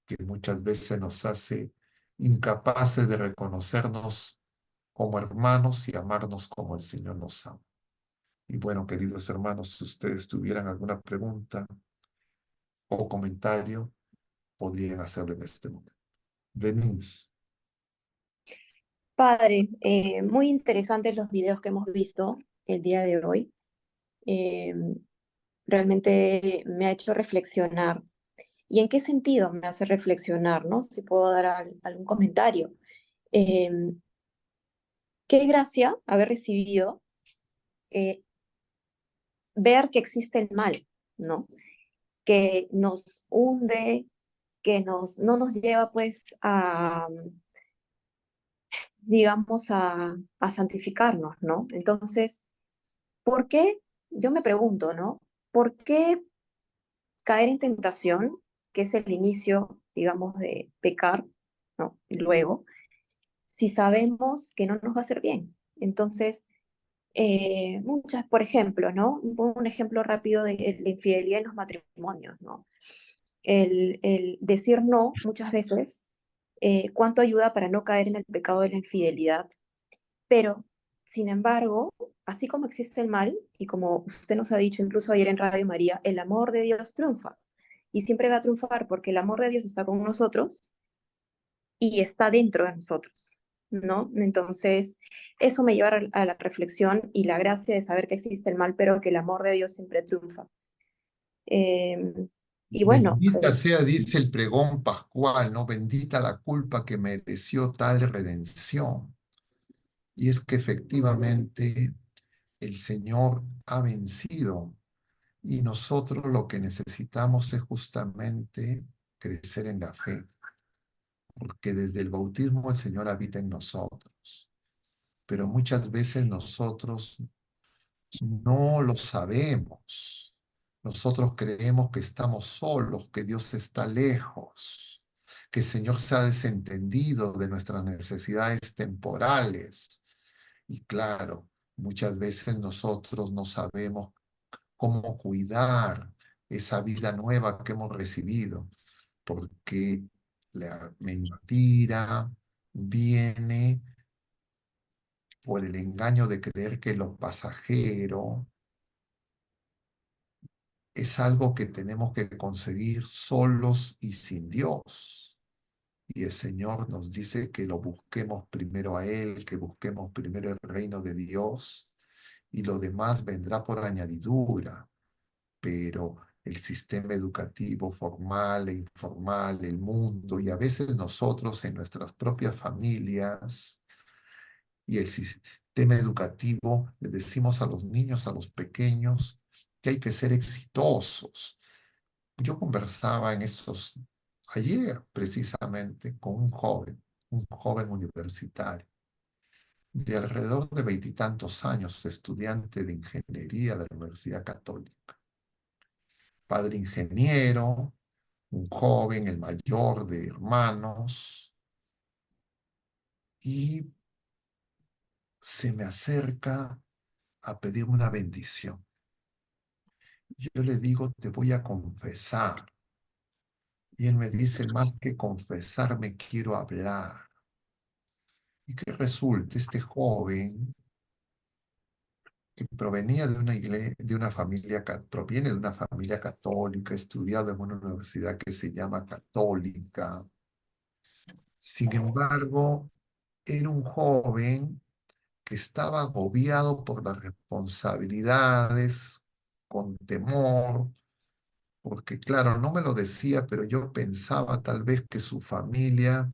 que muchas veces nos hace incapaces de reconocernos como hermanos y amarnos como el Señor nos ama. Y bueno, queridos hermanos, si ustedes tuvieran alguna pregunta o comentario, podrían hacerlo en este momento. Denise. Padre, muy interesantes los videos que hemos visto el día de hoy. Eh, Realmente me ha hecho reflexionar. ¿Y en qué sentido me hace reflexionar, ¿no? Si puedo dar algún comentario. Em, Qué gracia haber recibido eh, ver que existe el mal, ¿no? Que nos hunde, que no nos lleva pues a, digamos, a santificarnos, ¿no? Entonces, ¿por qué? Yo me pregunto, ¿no? ¿Por qué caer en tentación, que es el inicio, digamos, de pecar, ¿no? Y luego, si sabemos que no nos va a hacer bien. Entonces, muchas, por ejemplo, ¿no? Un ejemplo rápido de la infidelidad en los matrimonios, ¿no? El decir no muchas veces, cuánto ayuda para no caer en el pecado de la infidelidad, pero, sin embargo, así como existe el mal, y como usted nos ha dicho incluso ayer en Radio María, el amor de Dios triunfa, y siempre va a triunfar porque el amor de Dios está con nosotros y está dentro de nosotros, ¿no? Entonces, eso me lleva a la reflexión y la gracia de saber que existe el mal, pero que el amor de Dios siempre triunfa. Eh, y bueno, Bendita sea, dice el pregón pascual, ¿no? Bendita la culpa que mereció tal redención. Y es que efectivamente el Señor ha vencido y nosotros lo que necesitamos es justamente crecer en la fe, porque desde el bautismo el Señor habita en nosotros, pero muchas veces nosotros no lo sabemos. Nosotros creemos que estamos solos, que Dios está lejos, que el Señor se ha desentendido de nuestras necesidades temporales. Y claro, muchas veces nosotros no sabemos cómo cuidar esa vida nueva que hemos recibido, porque la mentira viene por el engaño de creer que lo pasajero es algo que tenemos que conseguir solos y sin Dios. Y el Señor nos dice que lo busquemos primero a Él, que busquemos primero el reino de Dios y lo demás vendrá por añadidura. Pero el sistema educativo formal e informal, el mundo y a veces nosotros en nuestras propias familias y el sistema educativo, le decimos a los niños, a los pequeños, que hay que ser exitosos. Yo conversaba en esos, ayer precisamente, con un joven universitario, de alrededor de veintitantos años, estudiante de ingeniería de la Universidad Católica. Padre ingeniero, un joven, el mayor de hermanos, y se me acerca a pedir una bendición. Yo le digo, te voy a confesar. Y él me dice, más que confesarme, quiero hablar. Y que resulta, este joven que provenía de una iglesia, proviene de una familia católica, estudiado en una universidad que se llama católica. Sin embargo, era un joven que estaba agobiado por las responsabilidades, con temor, porque claro, no me lo decía, pero yo pensaba tal vez que su familia,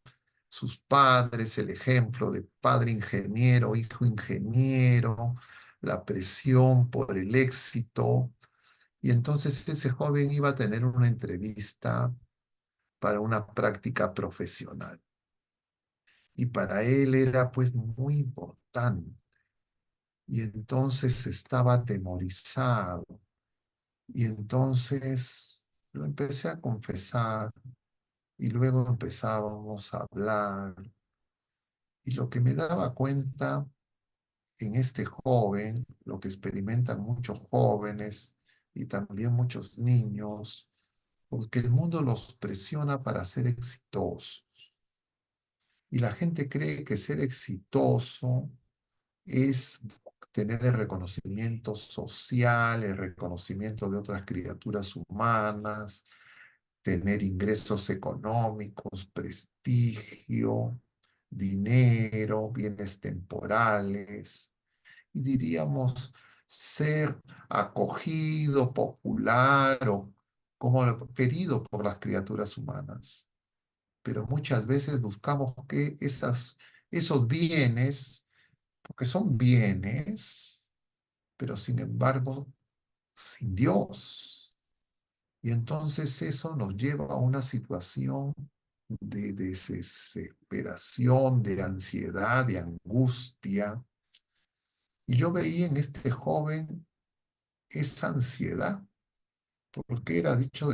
sus padres, el ejemplo de padre ingeniero, hijo ingeniero, la presión por el éxito, y entonces ese joven iba a tener una entrevista para una práctica profesional. Y para él era pues muy importante. Y entonces estaba atemorizado. Y entonces lo empecé a confesar y luego empezábamos a hablar. Y lo que me daba cuenta en este joven, lo que experimentan muchos jóvenes y también muchos niños, porque el mundo los presiona para ser exitosos. Y la gente cree que ser exitoso es tener el reconocimiento social, el reconocimiento de otras criaturas humanas, tener ingresos económicos, prestigio, dinero, bienes temporales, y diríamos ser acogido, popular o querido por las criaturas humanas. Pero muchas veces buscamos que esos bienes, porque son bienes, pero sin embargo, sin Dios. Y entonces eso nos lleva a una situación de desesperación, de ansiedad, de angustia. Y yo veía en este joven esa ansiedad, porque era dicho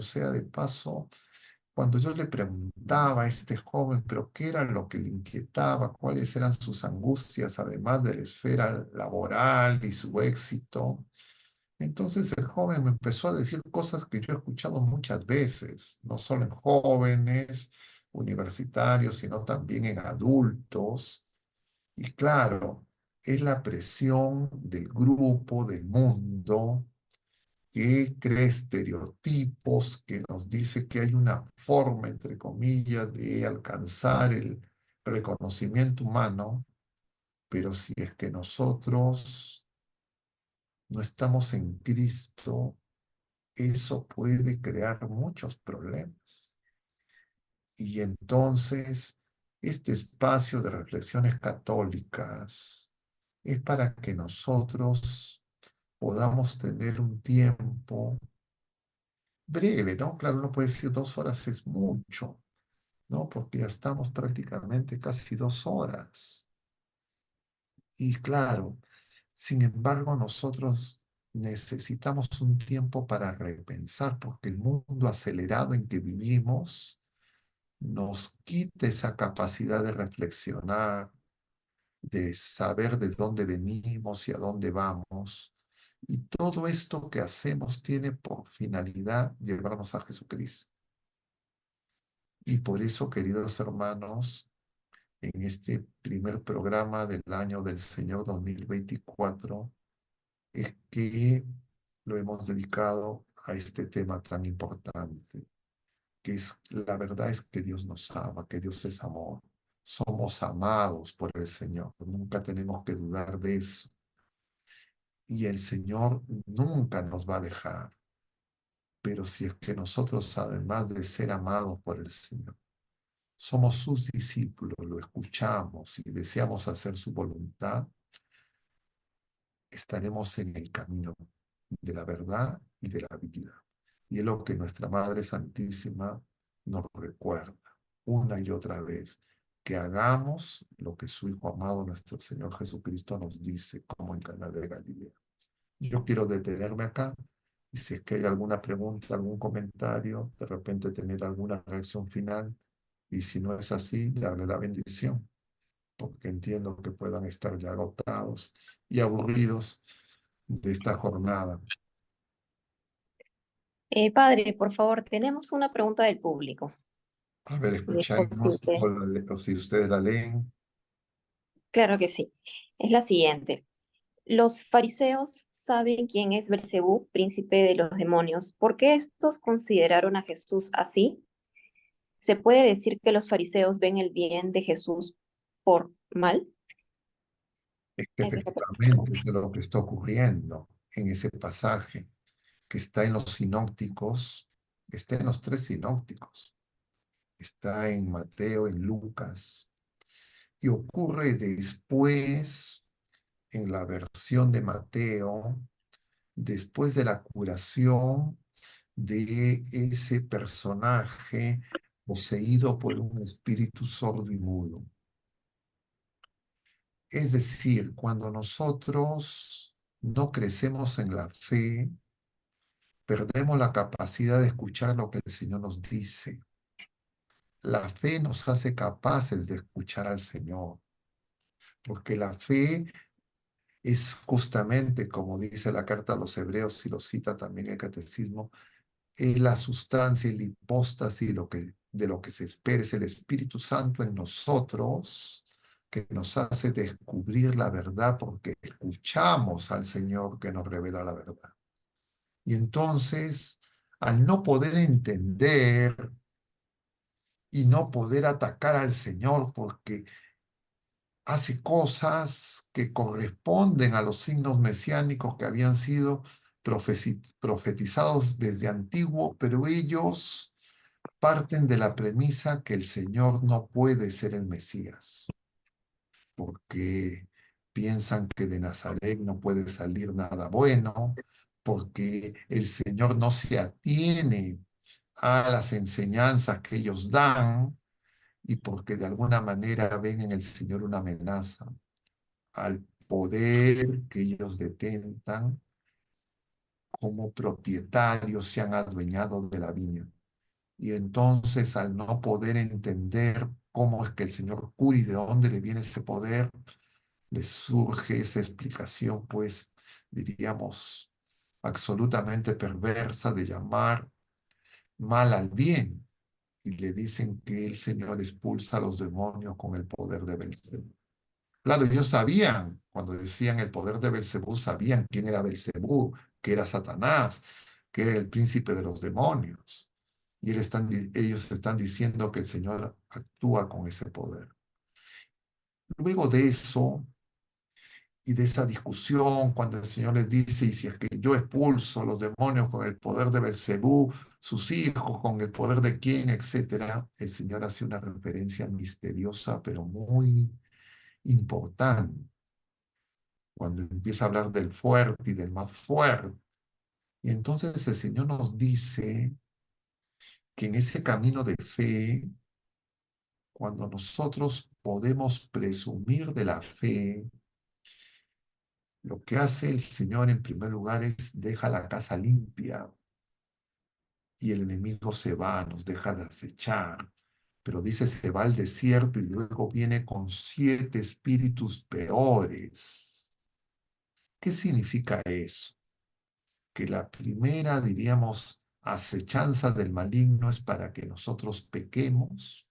sea de paso, cuando yo le preguntaba a este joven, pero qué era lo que le inquietaba, cuáles eran sus angustias, además de la esfera laboral y su éxito, entonces el joven me empezó a decir cosas que yo he escuchado muchas veces, no solo en jóvenes universitarios, sino también en adultos. Y claro, es la presión del grupo, del mundo, que crea estereotipos, que nos dice que hay una forma, entre comillas, de alcanzar el reconocimiento humano, pero si es que nosotros no estamos en Cristo, eso puede crear muchos problemas. Y entonces, este espacio de reflexiones católicas es para que nosotros podamos tener un tiempo breve, ¿no? Claro, uno puede decir 2 horas es mucho, ¿no? Porque ya estamos prácticamente casi 2 horas. Y claro, sin embargo, nosotros necesitamos un tiempo para repensar, porque el mundo acelerado en que vivimos nos quita esa capacidad de reflexionar, de saber de dónde venimos y a dónde vamos. Y todo esto que hacemos tiene por finalidad llevarnos a Jesucristo. Y por eso, queridos hermanos, en este primer programa del año del Señor 2024, es que lo hemos dedicado a este tema tan importante, que es la verdad es que Dios nos ama, que Dios es amor. Somos amados por el Señor, nunca tenemos que dudar de eso. Y el Señor nunca nos va a dejar. Pero si es que nosotros, además de ser amados por el Señor, somos sus discípulos, lo escuchamos y deseamos hacer su voluntad, estaremos en el camino de la verdad y de la vida. Y es lo que nuestra Madre Santísima nos recuerda una y otra vez, que hagamos lo que su Hijo amado, nuestro Señor Jesucristo, nos dice, como en Caná de Galilea. Yo quiero detenerme acá y si es que hay alguna pregunta, algún comentario, de repente tener alguna reacción final, y si no es así, darle la bendición, porque entiendo que puedan estar ya agotados y aburridos de esta jornada. Padre, por favor, tenemos una pregunta del público, A ver, si es escuchemos, posible. o si ustedes la leen. Claro que sí. Es la siguiente. Los fariseos saben quién es Belcebú, príncipe de los demonios. ¿Por qué estos consideraron a Jesús así? ¿Se puede decir que los fariseos ven el bien de Jesús por mal? Es que Esa es la pregunta. efectivamente eso es lo que está ocurriendo en ese pasaje, que está en los sinópticos, está en los 3 sinópticos, está en Mateo, en Lucas, y ocurre después, en la versión de Mateo, después de la curación de ese personaje poseído por un espíritu sordo y mudo. Es decir, cuando nosotros no crecemos en la fe, perdemos la capacidad de escuchar lo que el Señor nos dice. La fe nos hace capaces de escuchar al Señor, porque la fe es justamente, como dice la carta a los Hebreos, y lo cita también el Catecismo, es la sustancia y la hipóstasis de lo que se espera, es el Espíritu Santo en nosotros que nos hace descubrir la verdad porque escuchamos al Señor que nos revela la verdad. Y entonces, al no poder entender y no poder atacar al Señor porque hace cosas que corresponden a los signos mesiánicos que habían sido profetizados desde antiguo, pero ellos parten de la premisa que el Señor no puede ser el Mesías, porque piensan que de Nazaret no puede salir nada bueno, porque el Señor no se atiene a las enseñanzas que ellos dan y porque de alguna manera ven en el Señor una amenaza al poder que ellos detentan como propietarios se han adueñado de la viña. Y entonces al no poder entender cómo es que el Señor cura y de dónde le viene ese poder, les surge esa explicación, pues, diríamos, absolutamente perversa de llamar mal al bien. Y le dicen que el Señor expulsa a los demonios con el poder de Belcebú. Claro, ellos sabían, cuando decían el poder de Belcebú, sabían quién era Belcebú, que era Satanás, que era el príncipe de los demonios. Y ellos están diciendo que el Señor actúa con ese poder. Luego de eso, y de esa discusión, cuando el Señor les dice, y si es que yo expulso a los demonios con el poder de Belcebú, sus hijos con el poder de quién, etcétera, el Señor hace una referencia misteriosa, pero muy importante, cuando empieza a hablar del fuerte y del más fuerte. Y entonces el Señor nos dice que en ese camino de fe, cuando nosotros podemos presumir de la fe, lo que hace el Señor en primer lugar es deja la casa limpia y el enemigo se va, nos deja de acechar. Pero dice, se va al desierto y luego viene con 7 espíritus peores. ¿Qué significa eso? Que la primera, diríamos, acechanza del maligno es para que nosotros pequemos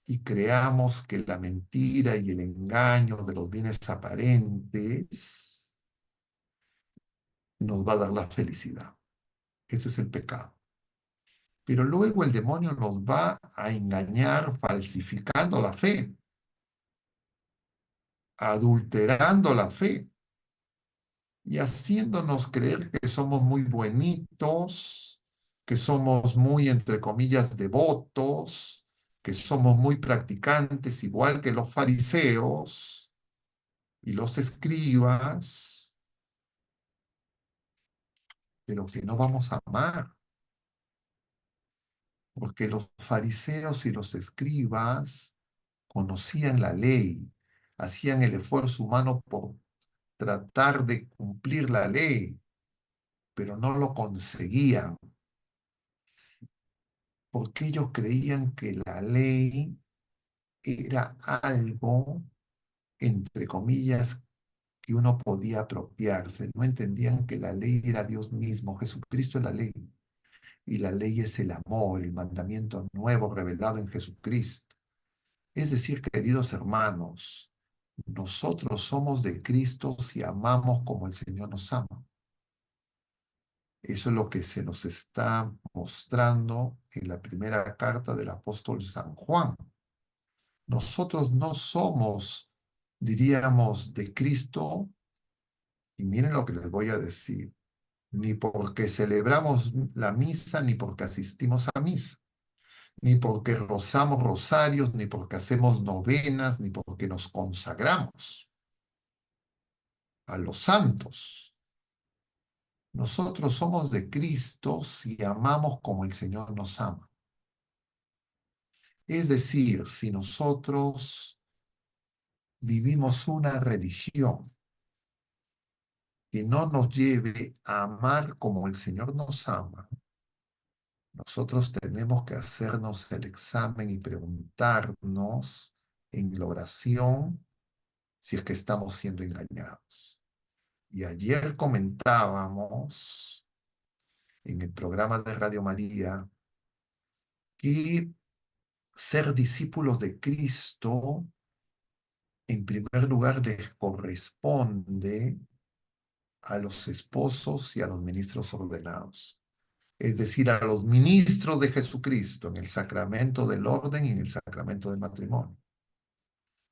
y creamos que la mentira y el engaño de los bienes aparentes nos va a dar la felicidad. Ese es el pecado. Pero luego el demonio nos va a engañar falsificando la fe, adulterando la fe y haciéndonos creer que somos muy buenitos, que somos muy, entre comillas, devotos, que somos muy practicantes, igual que los fariseos y los escribas, pero que no vamos a amar. Porque los fariseos y los escribas conocían la ley, hacían el esfuerzo humano por tratar de cumplir la ley, pero no lo conseguían, porque ellos creían que la ley era algo, entre comillas, que uno podía apropiarse. No entendían que la ley era Dios mismo, Jesucristo es la ley, y la ley es el amor, el mandamiento nuevo revelado en Jesucristo. Es decir, queridos hermanos, nosotros somos de Cristo si amamos como el Señor nos ama. Eso es lo que se nos está mostrando en la primera carta del apóstol San Juan. Nosotros no somos, diríamos, de Cristo, y miren lo que les voy a decir, ni porque celebramos la misa, ni porque asistimos a misa, ni porque rozamos rosarios, ni porque hacemos novenas, ni porque nos consagramos a los santos. Nosotros somos de Cristo si amamos como el Señor nos ama. Es decir, si nosotros vivimos una religión que no nos lleve a amar como el Señor nos ama, nosotros tenemos que hacernos el examen y preguntarnos en la oración si es que estamos siendo engañados. Y ayer comentábamos en el programa de Radio María que ser discípulos de Cristo, en primer lugar, les corresponde a los esposos y a los ministros ordenados. Es decir, a los ministros de Jesucristo en el sacramento del orden y en el sacramento del matrimonio.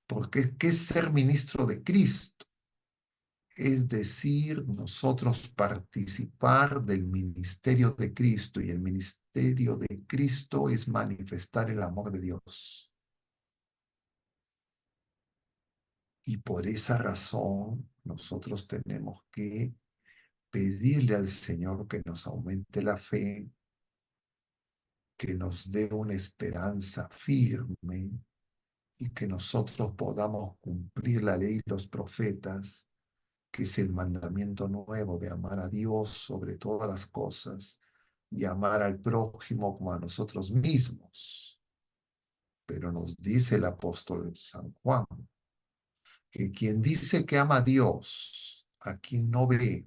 Porque ¿qué es ser ministro de Cristo? es decir, nosotros participar del ministerio de Cristo, y el ministerio de Cristo es manifestar el amor de Dios. Y por esa razón nosotros tenemos que pedirle al Señor que nos aumente la fe, que nos dé una esperanza firme y que nosotros podamos cumplir la ley y los profetas, que es el mandamiento nuevo de amar a Dios sobre todas las cosas y amar al prójimo como a nosotros mismos. Pero nos dice el apóstol San Juan que quien dice que ama a Dios, a quien no ve,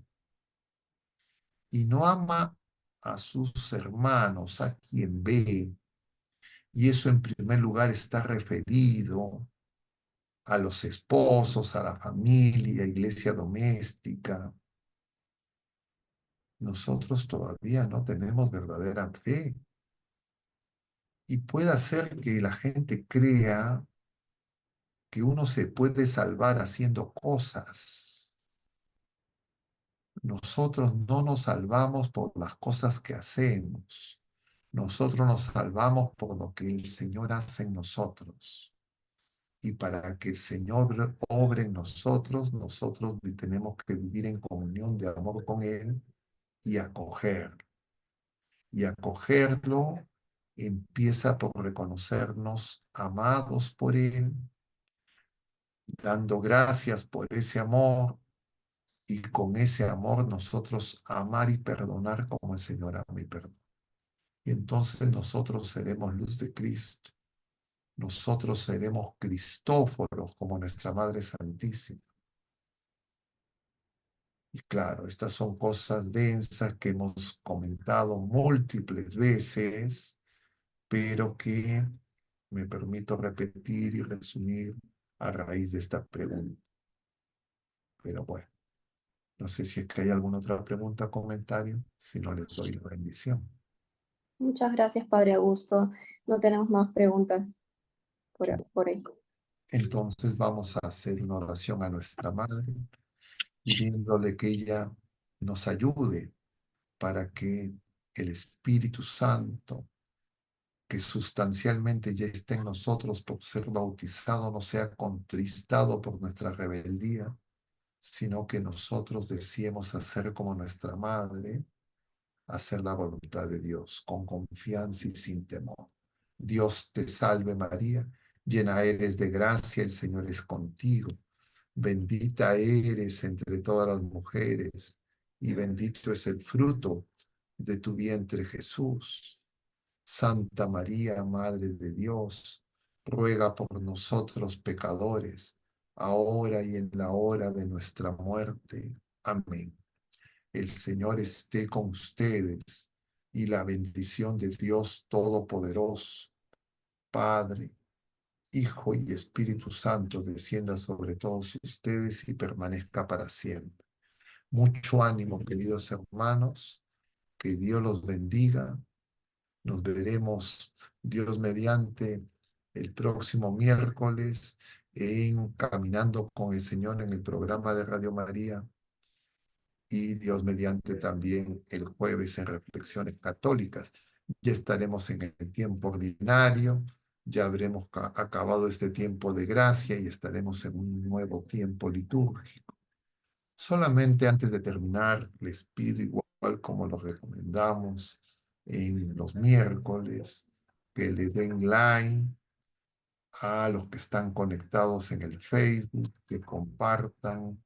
y no ama a sus hermanos, a quien ve, y eso en primer lugar está referido a los esposos, a la familia, iglesia doméstica. Nosotros todavía no tenemos verdadera fe. Y puede hacer que la gente crea que uno se puede salvar haciendo cosas. Nosotros no nos salvamos por las cosas que hacemos. Nosotros nos salvamos por lo que el Señor hace en nosotros. Y para que el Señor obre en nosotros, nosotros tenemos que vivir en comunión de amor con Él y acoger. Y acogerlo empieza por reconocernos amados por Él, dando gracias por ese amor, y con ese amor nosotros amar y perdonar como el Señor ama y perdona. Y entonces nosotros seremos luz de Cristo. Nosotros seremos Cristóforos como nuestra Madre Santísima. Y claro, estas son cosas densas que hemos comentado múltiples veces, pero que me permito repetir y resumir a raíz de esta pregunta. Pero bueno, no sé si es que hay alguna otra pregunta o comentario, si no les doy la bendición. Muchas gracias, Padre Augusto. No tenemos más preguntas por ahí. Entonces vamos a hacer una oración a nuestra Madre, pidiéndole que ella nos ayude para que el Espíritu Santo, que sustancialmente ya está en nosotros por ser bautizado, no sea contristado por nuestra rebeldía, sino que nosotros deseemos hacer como nuestra Madre, hacer la voluntad de Dios con confianza y sin temor. Dios te salve María, llena eres de gracia, el Señor es contigo. Bendita eres entre todas las mujeres, y bendito es el fruto de tu vientre Jesús. Santa María, Madre de Dios, ruega por nosotros pecadores, ahora y en la hora de nuestra muerte. Amén. El Señor esté con ustedes, y la bendición de Dios Todopoderoso, Padre, Hijo y Espíritu Santo, descienda sobre todos ustedes y permanezca para siempre. Mucho ánimo, queridos hermanos, que Dios los bendiga. Nos veremos, Dios mediante, el próximo miércoles en Caminando con el Señor en el programa de Radio María, y Dios mediante también el jueves en Reflexiones Católicas. Ya estaremos en el tiempo ordinario, ya habremos acabado este tiempo de gracia y estaremos en un nuevo tiempo litúrgico. Solamente antes de terminar, les pido, igual como lo recomendamos en los miércoles, que le den like a los que están conectados en el Facebook, que compartan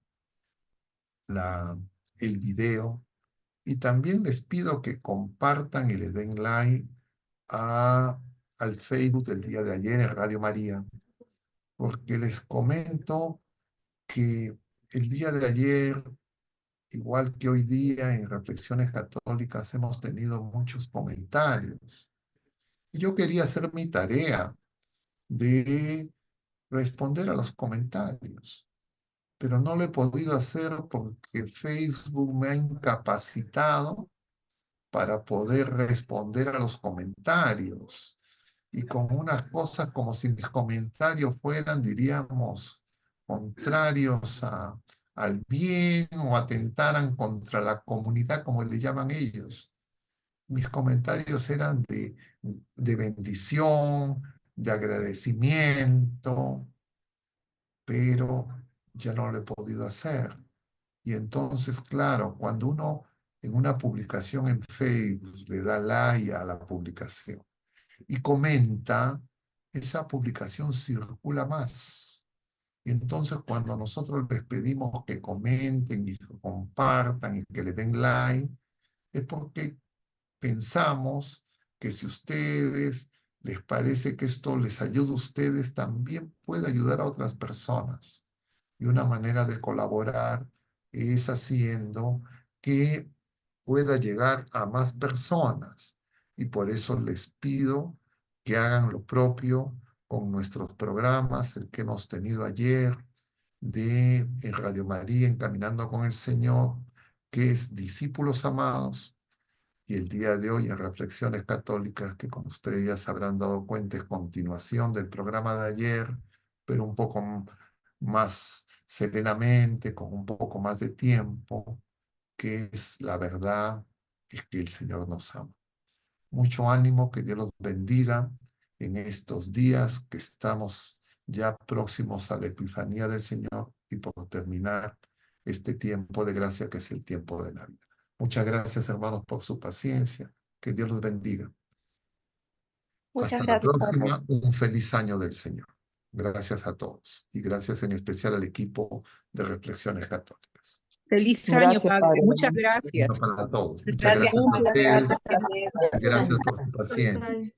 el video, y también les pido que compartan y le den like al Facebook del día de ayer en Radio María, porque les comento que el día de ayer, igual que hoy día en Reflexiones Católicas, hemos tenido muchos comentarios. Y yo quería hacer mi tarea de responder a los comentarios, pero no lo he podido hacer porque Facebook me ha incapacitado para poder responder a los comentarios. Y con unas cosas como si mis comentarios fueran, diríamos, contrarios al bien o atentaran contra la comunidad, como le llaman ellos. Mis comentarios eran de bendición, de agradecimiento, pero ya no lo he podido hacer. Y entonces, claro, cuando uno en una publicación en Facebook le da like a la publicación y comenta, esa publicación circula más. Y entonces cuando nosotros les pedimos que comenten y que compartan y que le den like, es porque pensamos que si ustedes les parece que esto les ayuda a ustedes, también puede ayudar a otras personas. Y una manera de colaborar es haciendo que pueda llegar a más personas. Y por eso les pido que hagan lo propio con nuestros programas, el que hemos tenido ayer en Radio María, Encaminando con el Señor, que es Discípulos Amados, y el día de hoy en Reflexiones Católicas, que como ustedes ya se habrán dado cuenta es continuación del programa de ayer, pero un poco más serenamente, con un poco más de tiempo, que es la verdad, es que el Señor nos ama. Mucho ánimo, que Dios los bendiga en estos días que estamos ya próximos a la Epifanía del Señor y por terminar este tiempo de gracia que es el tiempo de Navidad. Muchas gracias, hermanos, por su paciencia. Que Dios los bendiga. Muchas Hasta la gracias, padre. próxima. Un feliz año del Señor. Gracias a todos. Y gracias en especial al equipo de Reflexiones Católicas. Feliz año, Gracias, padre. padre. Muchas gracias. Para todos. Muchas Gracias, gracias a padre. ustedes. Gracias. Gracias por su paciencia.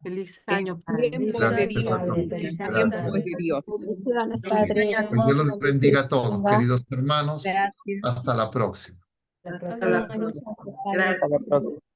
Feliz El año, padre. tiempo es de Gracias Dios. a todos. El tiempo es de Dios. Bendiciones, Feliz padre. año a Que Dios todos. los bendiga a todos, queridos hermanos. Gracias. Hasta la próxima. Hasta la próxima. Gracias. Hasta la próxima.